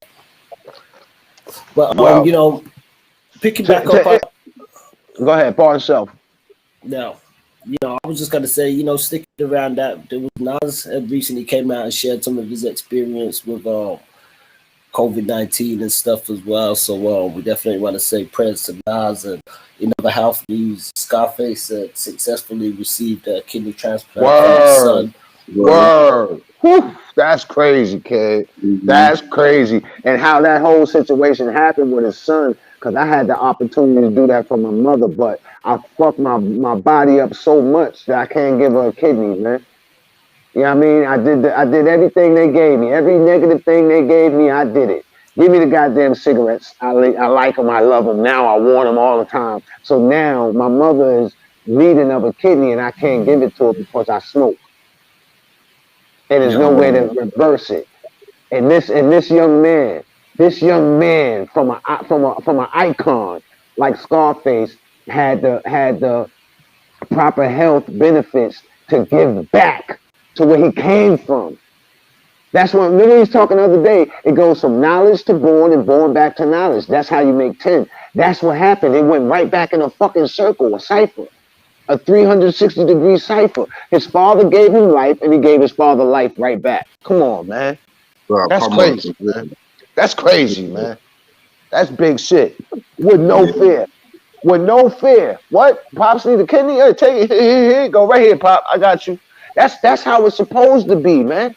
But Well, you know, picking to, back up on to, go ahead, pardon yourself. now, you know, I was just gonna say, you know, sticking around that, there was Nas had recently came out and shared some of his experience with COVID-19 and stuff as well. So we definitely want to say prayers to Nas. And in other health news, Scarface successfully received a kidney transplant from his Word, son. Word. word. Whew, that's crazy, kid. Mm-hmm. That's crazy. And how that whole situation happened with his son, because I had the opportunity to do that for my mother, but I fucked my body up so much that I can't give her a kidney, man. You know what I mean? I did everything they gave me. Every negative thing they gave me, I did it. Give me the goddamn cigarettes. I like them. I love them. Now I want them all the time. So now my mother is needing of a kidney and I can't give it to her because I smoke. And there's no way to Oh, reverse it. And this young man from an icon like Scarface had the proper health benefits to give back to where he came from. That's what, remember he was talking the other day, it goes from knowledge to born and born back to knowledge. That's how you make 10. That's what happened. It went right back in a fucking circle, a cipher, a 360-degree cipher. His father gave him life and he gave his father life right back. Come on, man. bro, That's come on. crazy, man. That's crazy, man. That's big shit. With no Yeah. fear. With no fear. What? Pops need a kidney? Hey, take it. Here, go right here, Pop. I got you. That's how it's supposed to be, man.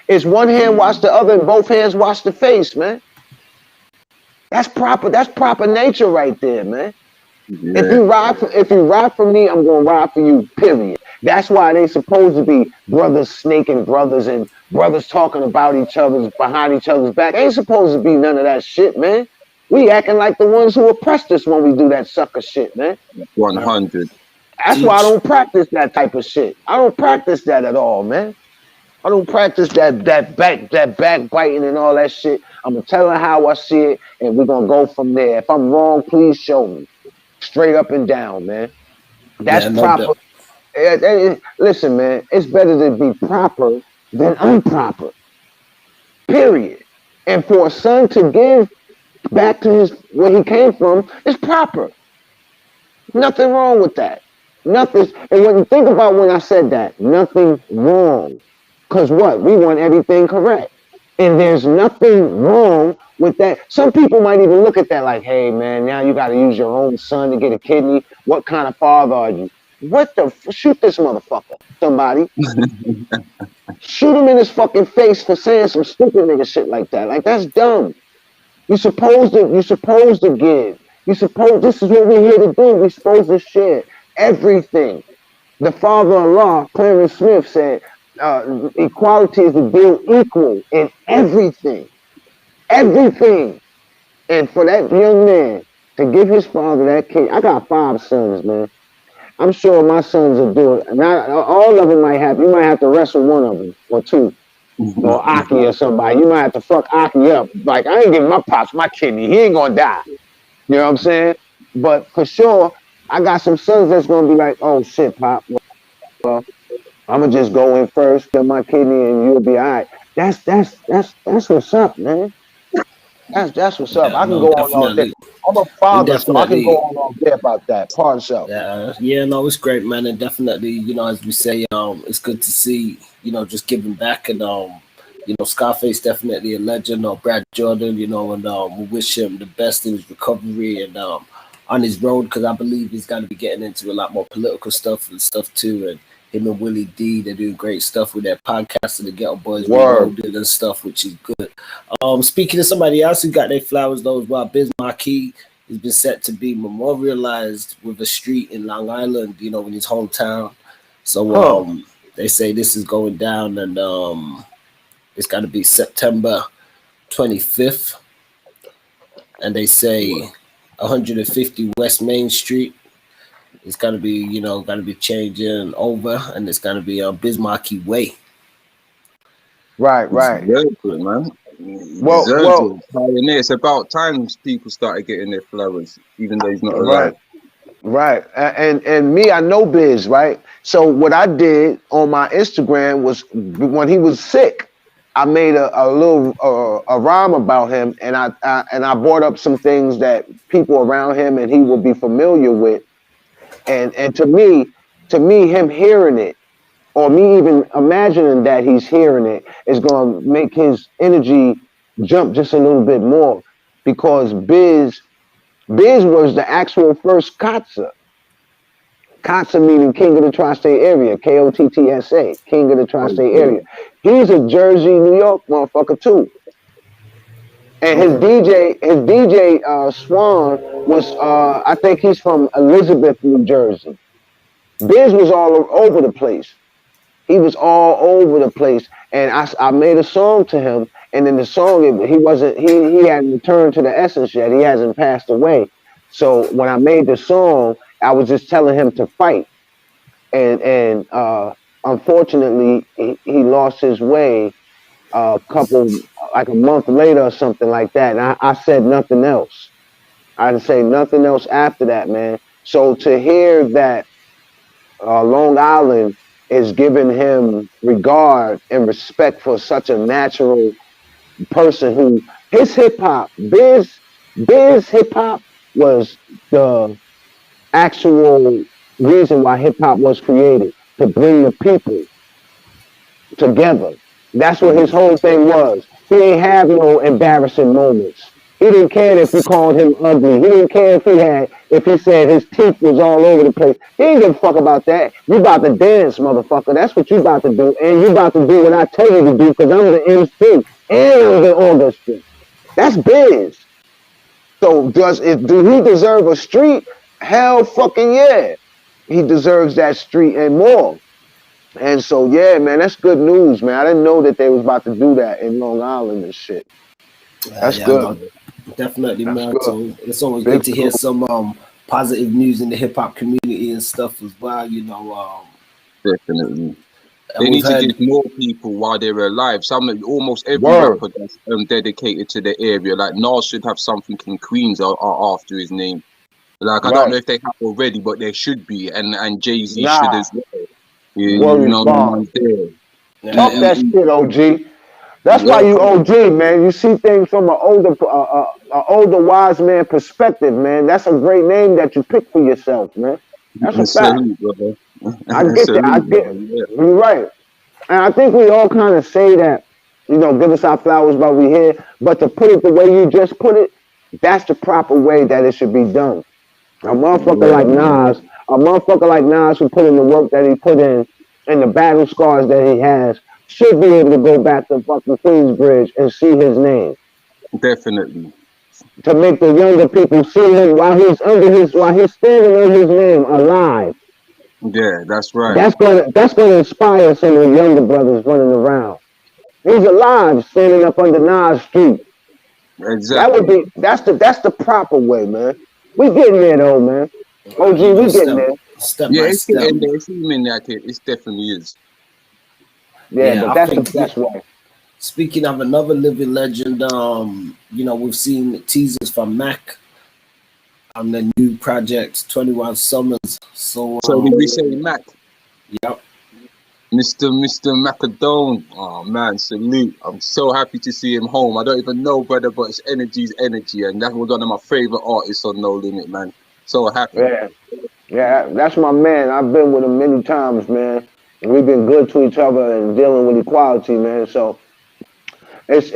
It's one hand wash the other and both hands wash the face, man. That's proper nature right there, man. Yeah. If you ride for me, I'm gonna ride for you, period. That's why it ain't supposed to be brothers snaking brothers and brothers talking about each other's behind each other's back. Ain't supposed to be none of that shit, man. We acting like the ones who oppressed us when we do that sucker shit, man. 100. That's why I don't practice that type of shit. I don't practice that at all, man. I don't practice that backbiting and all that shit. I'm gonna tell her how I see it, and we're gonna go from there. If I'm wrong, please show me. Straight up and down, man. That's Yeah, no proper. doubt. Listen, man, it's better to be proper than improper. Period. And for a son to give back to his where he came from is proper. Nothing wrong with that. Nothing. And when you think about when I said that, nothing wrong. Because what? We want everything correct. And there's nothing wrong with that. Some people might even look at that like, hey, man, now you got to use your own son to get a kidney. What kind of father are you? What the? Shoot this motherfucker, somebody. Shoot him in his fucking face for saying some stupid nigga shit like that. Like, that's dumb. You're supposed to give. This is what we're here to do. We're supposed to share everything. The father-in-law, Clarence Smith, said, equality is to deal equal in everything. Everything. And for that young man to give his father that kid, I got 5 sons, man. I'm sure my sons will do it. Not all of them might have. You might have to wrestle one of them or 2, or Aki or somebody. You might have to fuck Aki up. Like, I ain't giving my pops my kidney. He ain't gonna die. You know what I'm saying? But for sure, I got some sons that's gonna be like, oh shit, pop. Well, I'm gonna just go in first, get my kidney, and you'll be all right. That's what's up, man. That's what's up. Yeah, I can no, go on all day. definitely. I'm a We father, so I can go definitely. on all day about that. Pardon self. Yeah, no, it's great, man, and definitely, as we say, it's good to see, just giving back, and Scarface definitely a legend, or Brad Jordan, and we wish him the best in his recovery and on his road, because I believe he's going to be getting into a lot more political stuff and stuff too, and him and Willie D, they're doing great stuff with their podcast and the Ghetto Boys Word. Reloaded and stuff, which is good. Speaking of somebody else who got their flowers though as well, Biz Markie has been set to be memorialized with a street in Long Island, in his hometown. So they say this is going down, and it's got to be September 25th, and they say 150 West Main Street. It's got to be, got to be changing over, and it's got to be Bismarcky Way. Right. Deserves it, man. Well, Pioneer. It's about time people started getting their flowers, even though he's not alive. Right. And me, I know Biz, right? So what I did on my Instagram was when he was sick, I made a little a rhyme about him, and I brought up some things that people around him and he would be familiar with. And to me, him hearing it, or me even imagining that he's hearing it, is going to make his energy jump just a little bit more, because Biz was the actual first Kotza. Kotza meaning King of the Tri-State Area, Kottsa, King of the Tri-State Area. He's a Jersey, New York motherfucker too. And his DJ Swan was, I think he's from Elizabeth, New Jersey. Biz was all over the place. He was all over the place, and I made a song to him. And in the song, he hadn't returned to the essence yet. He hasn't passed away. So when I made the song, I was just telling him to fight. And unfortunately, he lost his way like a month later or something like that. And I said nothing else. I didn't say nothing else after that, man. So to hear that Long Island is giving him regard and respect for such a natural person who his hip hop, Biz hip hop was the actual reason why hip hop was created, to bring the people together. That's what his whole thing was. He ain't have no embarrassing moments. He didn't care if you called him ugly. He didn't care if he said his teeth was all over the place. He didn't give a fuck about that. You about to dance, motherfucker. That's what you about to do. And you about to do what I tell you to do, because I'm the MC and I'm the orchestra. That's Biz. So do he deserve a street? Hell fucking yeah. He deserves that street and more. And so, yeah, man, that's good news, man. I didn't know that they was about to do that in Long Island and shit. That's Yeah, good. no, definitely, That's man. good. So it's always good Big to hear salute. some positive news in the hip hop community and stuff as well. You know, Definitely. They and we've need to give heard, more people while they're alive. Almost every Word. rapper that's dedicated to the area. Like Nas should have something in Queens after his name. Like I don't know Right. if they have already, but there should be. And Jay-Z should Nah. as well. You Word is know, bond. there. yeah, Talk that And shit, OG. That's why you welcome. OG, man. You see things from an older wise man perspective, man. That's a great name that you pick for yourself, man. That's a fact. Salute, brother. I get that. I Salute, get. brother. Yeah. You're right. And I think we all kind of say that, give us our flowers while we here. But to put it the way you just put it, that's the proper way that it should be done. A motherfucker Yeah, like Nas, who put in the work that he put in and the battle scars that he has, should be able to go back to fucking Queensbridge and see his name. definitely. To make the younger people see him while he's standing on his name alive. Yeah, that's right. That's gonna inspire some of the younger brothers running around. He's alive standing up under Nas Street. Exactly. That's the proper way, man. We getting there though, man. OG, you know, we getting there. step Yeah, by it's step. getting there. It's even that it. It definitely is. Yeah, Yeah, but I that's the think that. best way. Speaking of another living legend, we've seen teasers from Mac on the new project 21 Summers. So, So did we say Mac? yeah, Mr. Macadone. Oh man, salute. I'm so happy to see him home. I don't even know, brother, but his energy is energy. And that was one of my favorite artists on No Limit, man. So happy. Yeah, yeah, that's my man. I've been with him many times, man. And we've been good to each other and dealing with equality, man. So it's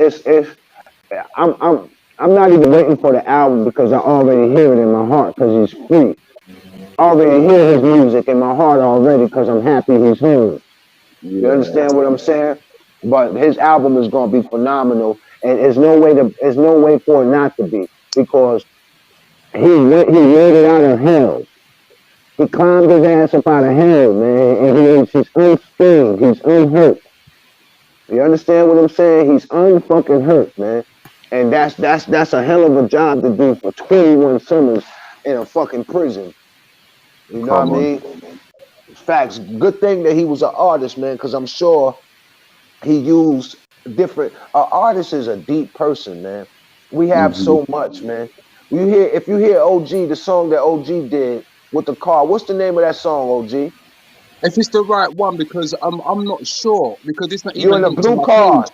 I'm not even waiting for the album because I already hear it in my heart because he's free. I already hear his music in my heart already because I'm happy he's home. You Yeah. understand what I'm saying? But his album is gonna be phenomenal, and there's no way for it not to be because he made it out of hell. He climbed his ass up out of hell, man, and he's unscathed, he's unhurt. You understand what I'm saying? He's unfucking hurt, man. And that's a hell of a job to do for 21 summers in a fucking prison. You know what I Come on. mean? Facts. Good thing that he was an artist, man, because I'm sure he used different. An artist is a deep person, man. We have Hmm. so much, man. If you hear OG, the song that OG did with the car, what's the name of that song, OG? If it's the right one, because I'm not sure, because it's not You in even a linked to blue my car. page.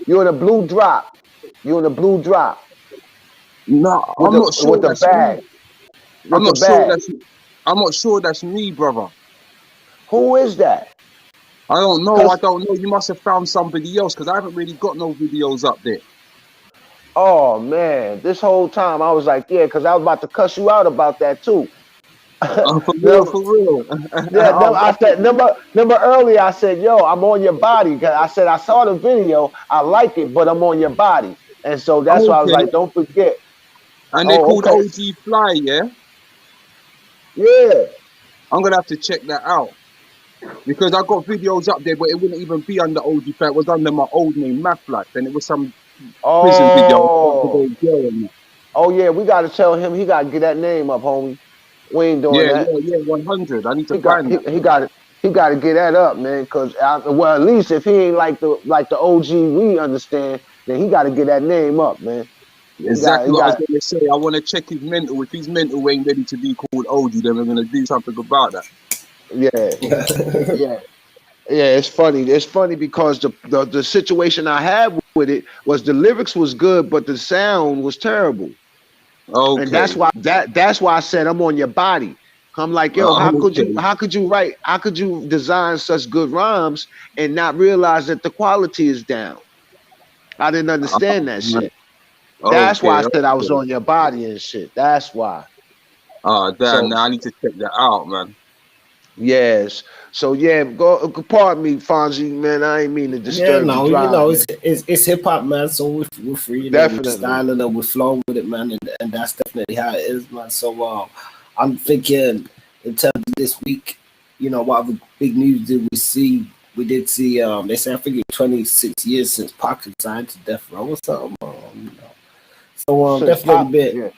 You in a blue drop. You in a blue drop No, with I'm not sure the that's me. bag. I'm With the not sure bag. that's I'm not sure that's me, brother. Who is that? I don't know. I Cause don't know. You must have found somebody else because I haven't really got no videos up there. oh man, this whole time I was like, yeah, because I was about to cuss you out about that too. For real, Number- for real. yeah, I said number earlier. I said, yo, I'm on your body. 'Cause I said I saw the video, I like it, but I'm on your body, and so that's why I was Okay. like, don't forget. And they're Oh, called okay, OG Fly, yeah? yeah. I'm gonna have to check that out. Because I got videos up there, but it wouldn't even be under OG Fly. It was under my old name, Math Life. And it was some prison video. I was about to Oh, go jail and that. oh yeah. We got to tell him he got to get that name up, homie. We ain't doing Yeah, that. yeah, yeah, 100. I need to He got find he, that. he got he got to get that up, man. Cause well, at least if he ain't like the OG we understand, then he got to get that name up, man. Exactly He what I was got gonna say. I want to check his mental. If his mental ain't ready to be called OG, then we're gonna do something about that. yeah, yeah, yeah. It's funny. It's funny because the situation I had with it was the lyrics was good, but the sound was terrible, and Okay. that's why I said I'm on your body. I'm like, yo, Okay. how could you design such good rhymes and not realize that the quality is down? I didn't understand that Uh, shit. That's why okay. I said I was Okay. on your body and shit. That's why. Damn. So Now I need to check that out, man. yes. So yeah, pardon me, Fonzie, man. I ain't mean to yeah, disturb the no, drive, man. it's hip hop, man. So we're free, we're Definitely. styling it, we're flowing with it, man, and that's definitely how it is, man. So I'm thinking in terms of this week, what other big news did we see? We did see, they say I think it's 26 years since Pac had signed to Death Row or something. So definitely been,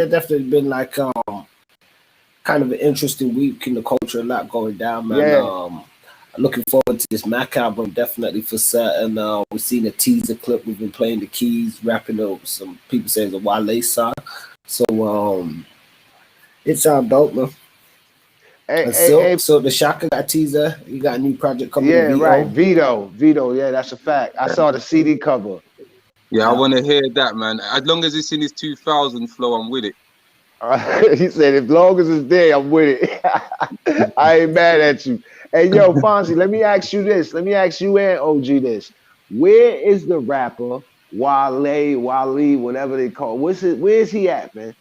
definitely been like kind of an interesting week in the culture, a lot going down, man. Yeah. Looking forward to this Mac album, definitely for certain. We've seen a teaser clip. We've been playing the keys, rapping up. Some people say it's a Wale song. So it sounds dope, man. So the Shaka got teaser. You got a new project coming. Yeah, right. Vito. Yeah, that's a fact. I saw the CD cover. Yeah, I want to hear that, man. As long as it's in his 2000 flow, I'm with it. He said, as long as it's there, I'm with it. I ain't mad at you. Hey, yo, Fonzie, let me ask you this. Let me ask you and OG this. Where is the rapper Wale, whatever they call? Where's he at, man?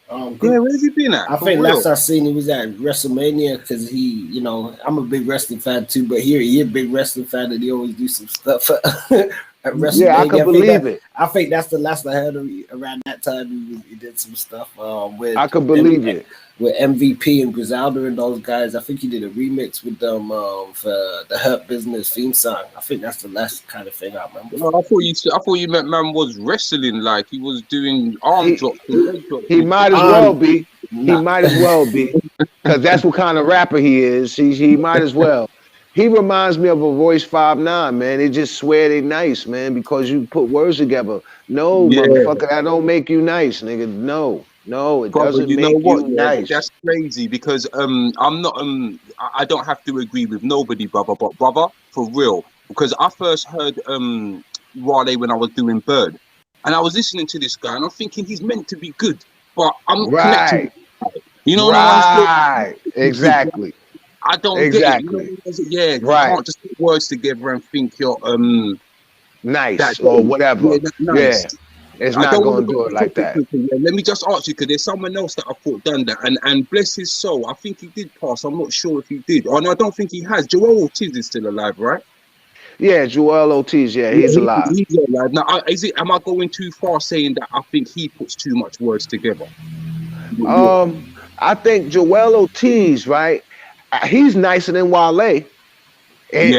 Yeah, where's he been at? I think last I seen he was at WrestleMania because he, I'm a big wrestling fan too, but he a big wrestling fan and he always do some stuff at WrestleMania. Yeah, I can believe it. I think that's the last I heard of around that time. He did some stuff with. I can believe it. With MVP and Griselda and those guys. I think he did a remix with them for the Hurt Business theme song. I think that's the last kind of thing I remember. No, I thought you meant man was wrestling, like he was doing arm drops. He might as well be. He might as well be, because that's what kind of rapper he is. He might as well. He reminds me of a Royce 5'9", man. They just swear they nice, man, because you put words together. No, motherfucker, that don't make you nice, nigga. No, it doesn't make you nice. That's crazy because I'm not I don't have to agree with nobody, brother, but brother, for real. Because I first heard Wale when I was doing Bird, and I was listening to this guy, and I'm thinking he's meant to be good, but I'm not connecting. You know what I'm saying? Exactly. I don't get it. You know, you can't just put words together and think you're nice or whatever. Nice. Yeah. It's not going to do it like that. Let me just ask you, because there's someone else that I thought done that, and bless his soul, I think he did pass. I'm not sure if he did. Oh, no, I don't think he has. Joel Ortiz is still alive, right? Yeah, Joel Ortiz, he's alive. He's alive. Now, am I going too far saying that I think he puts too much words together? I think Joel Ortiz, right? He's nicer than Wale. And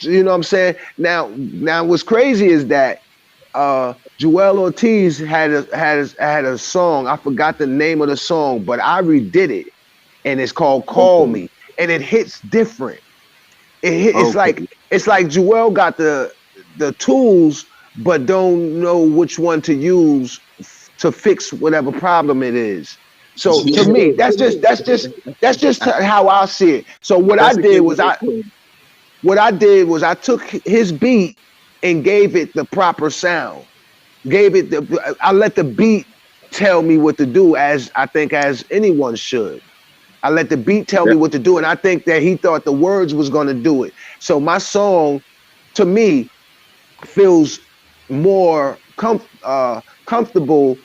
you know what I'm saying? Now what's crazy is that Joel Ortiz had a song. I forgot the name of the song, but I redid it, and it's called "Call Me," and it hits different. It's like Joel got the tools, but don't know which one to use to fix whatever problem it is. So to me, that's just how I see it. So what I did was I took his beat and gave it the proper sound. I let the beat tell me what to do, as I think as anyone should. I let the beat tell me what to do, and I think that he thought the words was going to do it. So my song, to me, feels more comfortable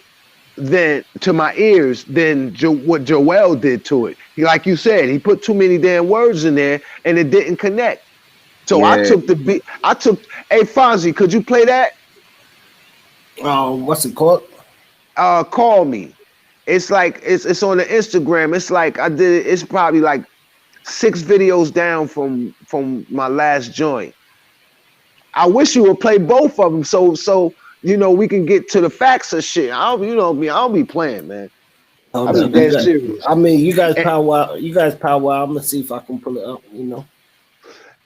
than to my ears than what Joel did to it. Like you said, he put too many damn words in there, and it didn't connect. So I took the beat. Hey Fonzie, could you play that? What's it called? Call Me. It's like it's on the Instagram. It's like I did it. It's probably like 6 videos down from my last joint. I wish you would play both of them so we can get to the facts of shit. I don't be playing, man. I'm dead serious. I mean, you guys power. I'm gonna see if I can pull it up.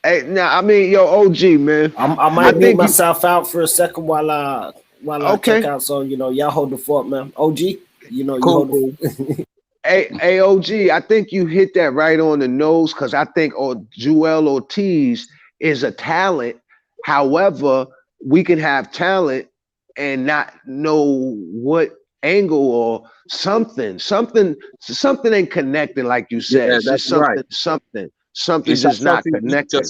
Hey, now I mean, yo, OG, man. I might mute myself out for a second while I check out. So y'all hold the fort, man. OG, you hold the Hey, OG, I think you hit that right on the nose, because I think Joel Ortiz is a talent. However, we can have talent and not know what angle or something ain't connecting, like you said. Yeah, it's that's just right. Something's just not connected.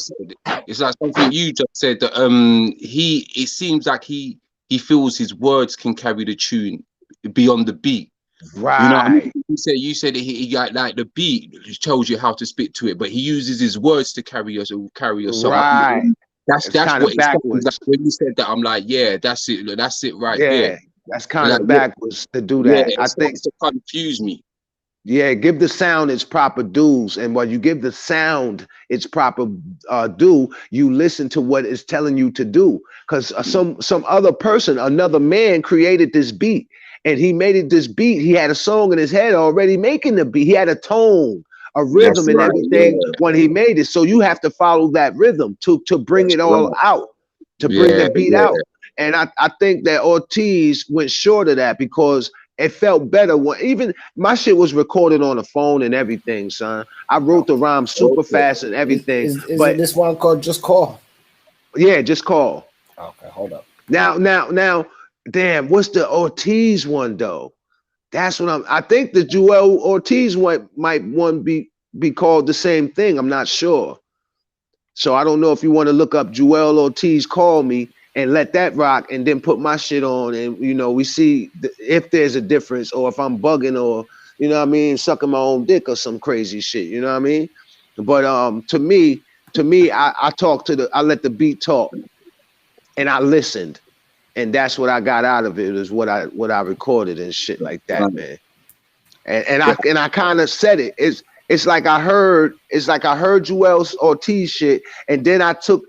It's like something you just said that it seems like he feels his words can carry the tune beyond the beat. Right. You know what I mean? You said he got like the beat tells you how to spit to it, but he uses his words to carry your song. Right. That's what it's backwards. Like when you said that, I'm like, yeah, that's it right there. That's kind of backwards to do that. Yeah, I think it confused me. Yeah, give the sound its proper dues, and when you give the sound its proper due, you listen to what it's telling you to do. Because some other person, another man, created this beat, and he made it this beat. He had a song in his head already making the beat. He had a tone, a That's rhythm, and right. everything Yeah. when he made it. So you have to follow that rhythm to bring That's it all right. out, to bring the Yeah. beat Yeah. out. And I think that Ortiz went short of that because it felt better when even my shit was recorded on the phone and everything, son. I wrote the rhyme super Okay. fast and everything. Is it But this one called Just Call? yeah, just call. Okay, hold up. Now, damn, what's the Ortiz one though? That's what I think the Joel Ortiz one might one be called the same thing. I'm not sure. So I don't know if you want to look up Joel Ortiz Call Me and let that rock and then put my shit on and we see if there's a difference or if I'm bugging or what I mean, sucking my own dick or some crazy shit, you know what I mean? But to me, I talk to I let the beat talk and I listened and that's what I got out of it is what I recorded and shit like that, man. And I kind of said it. It's like I heard Joel Ortiz shit, and then I took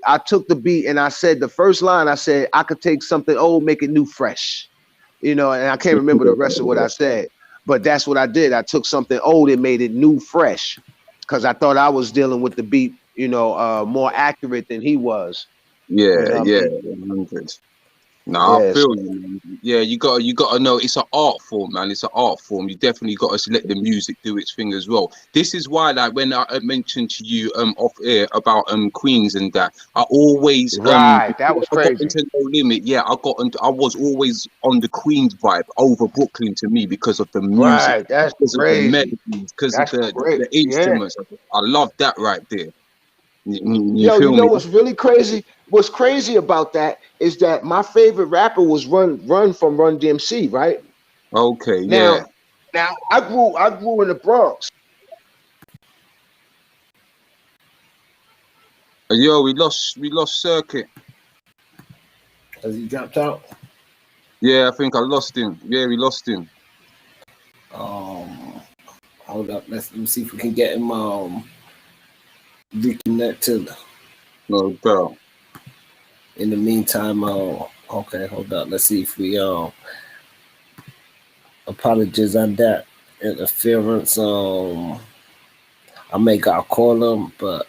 the beat and I said the first line. I said I could take something old, make it new, fresh, and I can't remember the rest of what I said, but that's what I did. I took something old and made it new, fresh, because I thought I was dealing with the beat, more accurate than he was. Yeah. I Yeah. mean? 100. No, I Yeah, feel you, man. Yeah, you gotta know it's an art form, man. It's an art form. You definitely got to let the music do its thing as well. This is why, like, when I mentioned to you off air about Queens and that, I always right. That was I got crazy. into No Limit. Yeah, I was always on the Queens vibe over Brooklyn to me because of the music, Right. That's because of the crazy. melodies, because of That's great. the Yeah. instruments. I love that right there. You Yo, you feel know me? what's really crazy? What's crazy about that is that my favorite rapper was Run from Run DMC, right? Okay, Now, yeah. I grew in the Bronx. Yo, we lost Circuit. Has he dropped out? Yeah, I think I lost him. Yeah, we lost him. Hold up. Let me see if we can get him reconnected. No doubt. In the meantime, okay, hold up. Let's see if we apologize on that interference. I may gotta call him, but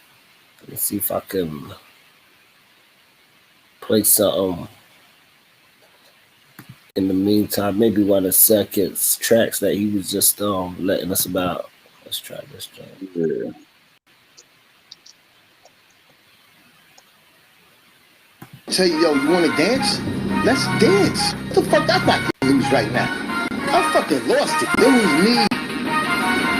let's see if I can play something in the meantime. Maybe one of the Circuit's tracks that he was just letting us about. Let's try this track. Yeah. Tell you, yo, you wanna dance? Let's dance. What the fuck I got to lose right now? I fucking lost it. It was me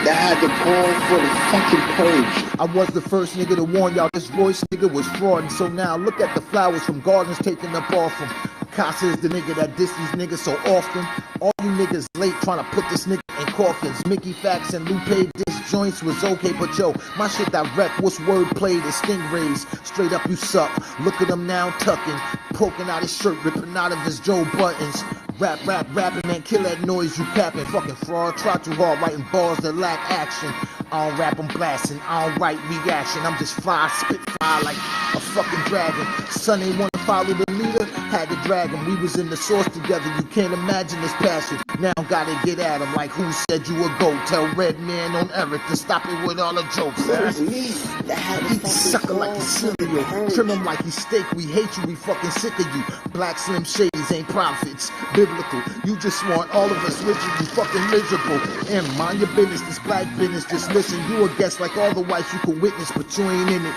that had to call for the fucking purge. I was the first nigga to warn y'all this voice nigga was fraud. And so now look at the flowers from gardens taking up off them. Casa is the nigga that diss these niggas so often. All you niggas late trying to put this nigga in coffins. Mickey Fax and Lupe diss joints was okay, but yo, my shit direct, what's wordplay? The stingrays, straight up you suck. Look at him now tucking, poking out his shirt, ripping out of his Joe buttons. Rapping, man, kill that noise you capping. Fucking fraud, try too hard, writing bars that lack action. I don't rap, I'm blasting, I don't write reaction. I'm just fly, spit fly like a fucking dragon. Son ain't wanna follow the leader, had to drag him. We was in the source together, you can't imagine this passion. Now gotta get at him like who said you a goat. Tell Red Man on Eric to stop it with all the jokes. It was me that had to Eat the sucker like he's cereal. Trim him like he's steak. We hate you. We fucking sick of you. Black Slim Shades ain't prophets. Biblical. You just want all of us with you. You fucking miserable. And mind your business. This black business. Just listen. You a guest like all the whites you can witness, but you ain't in it.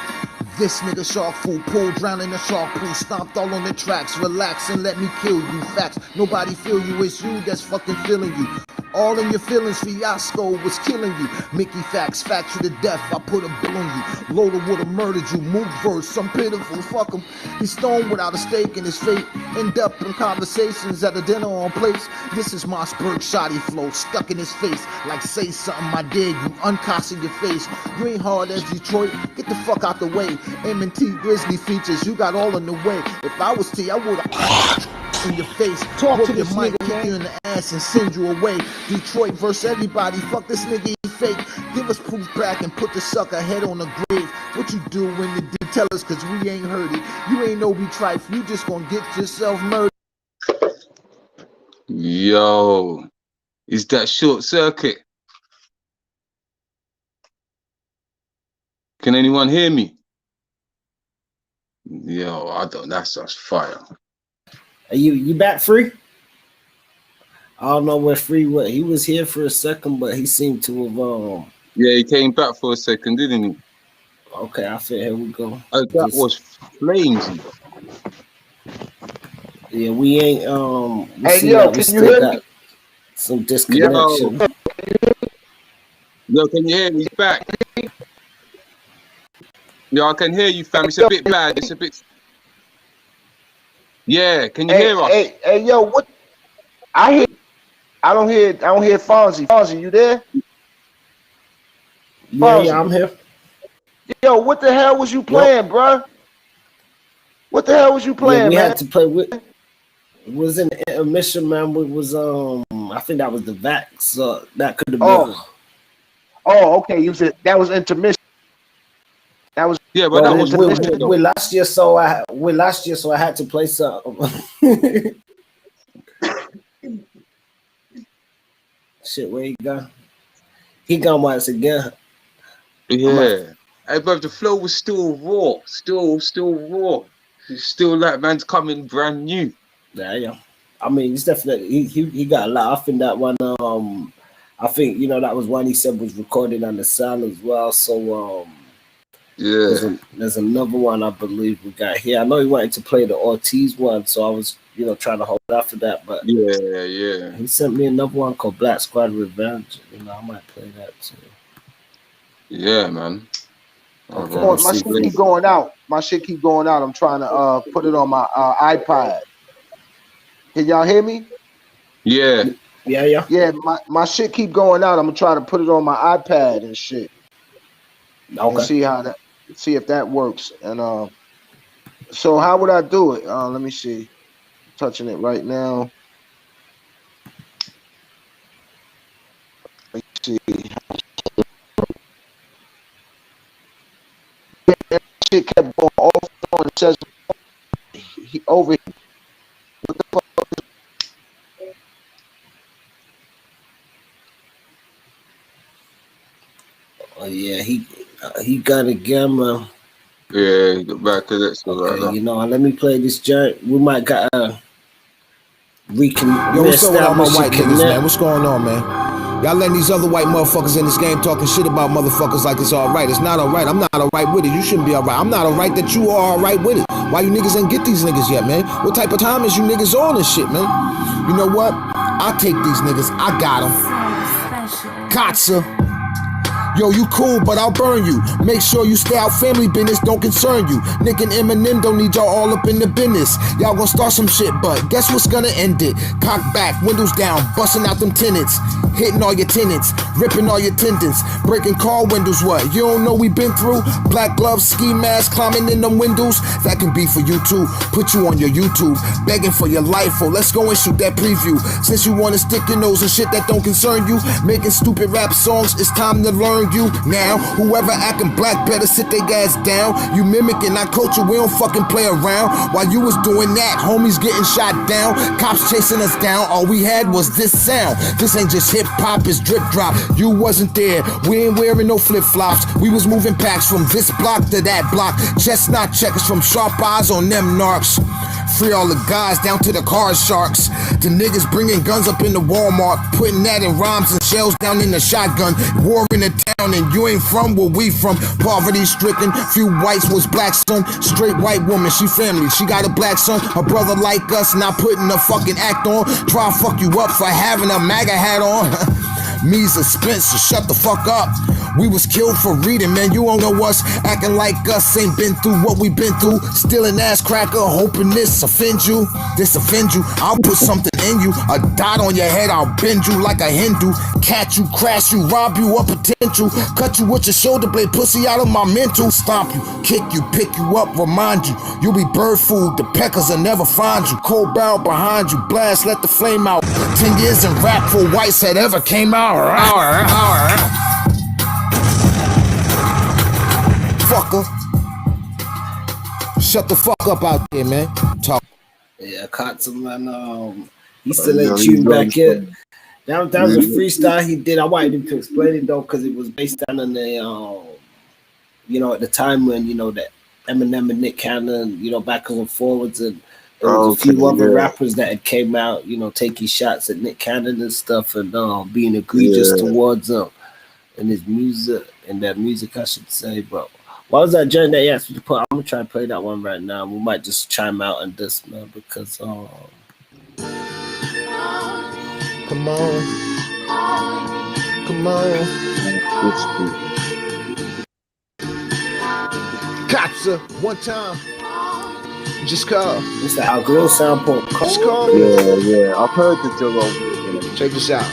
This nigga shark food, pool, drown in the shark pool, stomped all on the tracks, relax and let me kill you. Facts, nobody feel you, it's you that's fucking feeling you. All in your feelings, fiasco was killing you. Mickey Fax, fact you to death, I put a bill on you. Loader would've murdered you, move verse, some pitiful, fuck him. He's stoned without a stake in his fate. End up in conversations at a dinner on plates. This is Mossberg shoddy flow, stuck in his face. Like say something, I dare you, uncossing your face. You ain't hard as Detroit, get the fuck out the way. M&T Grizzly features, you got all in the way. If I was T, I would've in your face, Talk whoop to your this mic, nigga, kick man. you in the ass and send you away. Detroit versus everybody, fuck this nigga, he fake. Give us proof back and put the sucker head on the grave. What you do when you did tell us, cause we ain't heard it. You ain't no be trife, you just gonna get yourself murdered. Yo, is that Short Circuit? Can anyone hear me? Yo, I don't. That's just fire. Are you back, Free? I don't know where Free was. He was here for a second, but he seemed to have Yeah, he came back for a second, didn't he? Okay, I feel here we go. That was flames. Yeah, we ain't we Hey, see yo, that we can you still hear got me? some disconnection. Yo, can you hear me? He's back. Yo, I can hear you, fam. It's a bit bad. It's a bit. Yeah, can you hear us? Hey, yo, what? I don't hear Fonzie. Fonzie, you there? Yeah, I'm here. Yo, what the hell was you playing, bruh? What the hell was you playing, we man? had to play with. It was in the intermission, man. It was I think that was the Vax. So that could have been. Oh, okay. You said that was intermission. That was but that was with last year. So I had to play something. Shit, where he gone? He gone once again. Yeah. Hey, but the flow was still raw. Still raw. It's still like man's coming brand new. Yeah. I mean, it's definitely he got a lot. I think that one. I think that was one he said was recorded on the sound as well. So yeah. There's another one I believe we got here. I know he wanted to play the Ortiz one, so I was trying to hold out for that. But yeah. He sent me another one called Black Squad Revenge. I might play that too. Yeah, man. Okay. My shit keep going out. I'm trying to put it on my iPad. Can y'all hear me? Yeah. Yeah, my shit keep going out. I'm gonna try to put it on my iPad and shit. Okay. And see if that works. And so how would I do it? Let me see. Touching it right now. Let me see. Shit kept going off on. It says he over here. What the fuck? Oh yeah, he got a gamma. Yeah, he got back to that. So okay, let me play this joint. We might got Yo, what's up with all my white niggas, man? What's going on, man? Y'all letting these other white motherfuckers in this game talking shit about motherfuckers like it's all right. It's not all right. I'm not all right with it. You shouldn't be all right. I'm not all right that you are all right with it. Why you niggas ain't get these niggas yet, man? What type of time is you niggas on and shit, man? You know what? I'll take these niggas. I got them. Katsa. Yo, you cool, but I'll burn you. Make sure you stay out, family business don't concern you. Nick and Eminem don't need y'all all up in the business. Y'all gonna start some shit, but guess what's gonna end it? Cock back, windows down, busting out them tenants. Hitting all your tenants, ripping all your tendons. Breaking car windows, what? You don't know we been through? Black gloves, ski mask, climbing in them windows. That can be for you too. Put you on your YouTube, begging for your life. Oh, let's go and shoot that preview. Since you wanna stick your nose in shit that don't concern you, making stupid rap songs, it's time to learn you. Now, whoever acting black better sit their ass down. You mimicking our culture, we don't fucking play around. While you was doing that, homies getting shot down, cops chasing us down. All we had was this sound. This ain't just hip hop, it's drip drop. You wasn't there, we ain't wearing no flip flops. We was moving packs from this block to that block. Chestnut checkers from sharp eyes on them narcs. Free all the guys down to the car sharks. The niggas bringing guns up in the Walmart, putting that in rhymes and shells down in the shotgun. War in the town and you ain't from where we from. Poverty stricken, few whites was black son. Straight white woman, she family, she got a black son. Her brother like us, not putting a fucking act on. Try to fuck you up for having a MAGA hat on. Me's a Spencer, shut the fuck up. We was killed for reading, man, you don't know us. Acting like us, ain't been through what we been through. Still an ass cracker, hoping this offend you. This offend you, I'll put something in you. A dot on your head, I'll bend you like a Hindu. Catch you, crash you, rob you of potential. Cut you with your shoulder blade, pussy out of my mental. Stomp you, kick you, pick you up, remind you. You'll be bird food, the peckers will never find you. Cold barrel behind you, blast, let the flame out. 10 years in rap for whites that ever came out. fucker. Shut the fuck up out there, man. Talk. Yeah, caught some man. He still Yeah, ain't he's tuned back yet. understand. That was a freestyle he did. I wanted him to explain it though, because it was based on the at the time when the Eminem and Nick Cannon, backwards and forwards, and there was a Okay, few other yeah, rappers that had came out, taking shots at Nick Cannon and stuff, and being egregious yeah. towards him and his music and that music, I should say. But what was that joint that he asked me to put? I'm gonna try and play that one right now. We might just chime out on this, man, because come on, come on. Gotcha. One time. Just call. it's the Al Green sample. Just call. Yeah. I've heard the Joe. Check this out.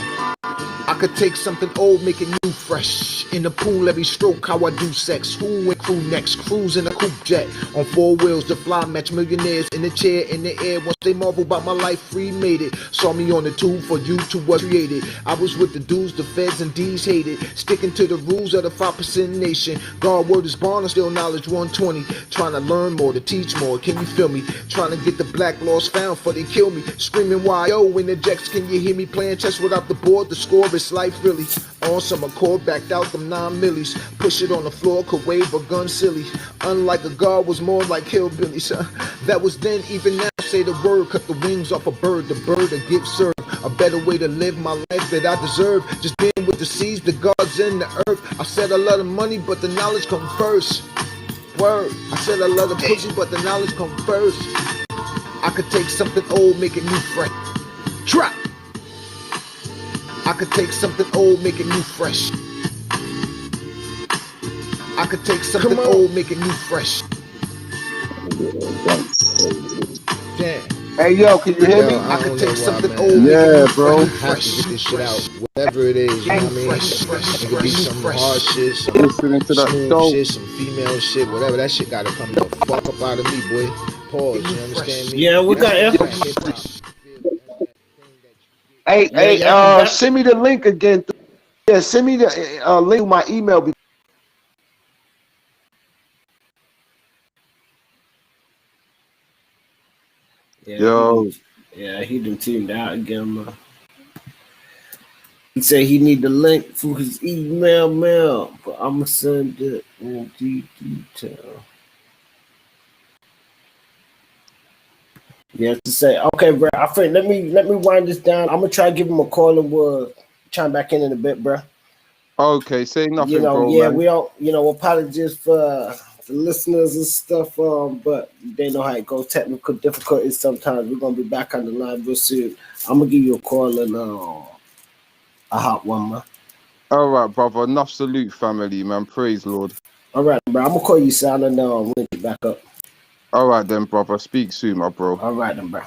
I could take something old, make it new, fresh. In the pool, every stroke, how I do sex. Who and crew next? Cruise in a coupe jet. On 4 wheels, the fly match millionaires. In the chair, in the air. Once they marvel about my life, free made it. Saw me on the tube for YouTube was created. I was with the dudes, the feds and D's hated. Sticking to the rules of the 5% nation. God word is born and still knowledge 120. Trying to learn more, to teach more. Can you feel me? Trying to get the black lost found for they kill me. Screaming Y.O. in the jacks, can you hear me? Playing chess without the board, the score is life really. On some accord, backed out them 9 millis. Push it on the floor, could wave a gun silly. Unlike a god, was more like hillbillies. That was then, even now, say the word. Cut the wings off a bird, the bird a gift served. A better way to live my life that I deserve. Just being with the seas, the gods and the earth. I said I love the money, but the knowledge come first. Word. I said I love the pussy, but the knowledge come first. I could take something old, make it new fresh. Drop. I could take something old, make it new fresh. I could take something old, make it new fresh. Damn. Hey, yo, can you hear me? I could take something old, yeah, bro. Have to get this shit out. Whatever it is, you know what I mean? It could be some hard shit, some Listening to that smooth dope. shit, some female shit, whatever. That shit gotta come the fuck up out of me, boy. Pause, you understand me? Yeah, we got it. Hey, send me the link again. Yeah, send me the link to my email. Yo. He done tuned out again, man. He said he need the link for his email mail, but I'ma send it in detail. Yeah, to say, okay, bro. I think let me wind this down. I'm gonna try to give him a call and we'll chime back in a bit, bro. Okay, say nothing, bro. Yeah, man. we don't, apologies for the listeners and stuff, but they know how it goes. Technical difficulties sometimes. We're gonna be back on the line real soon. I'm gonna give you a call and a hot one, man. All right, brother. Enough salute, family, man. Praise Lord. All right, bro. I'm gonna call you, son, and link it back up. All right, then, brother. Speak soon, my bro. All right, then, bro.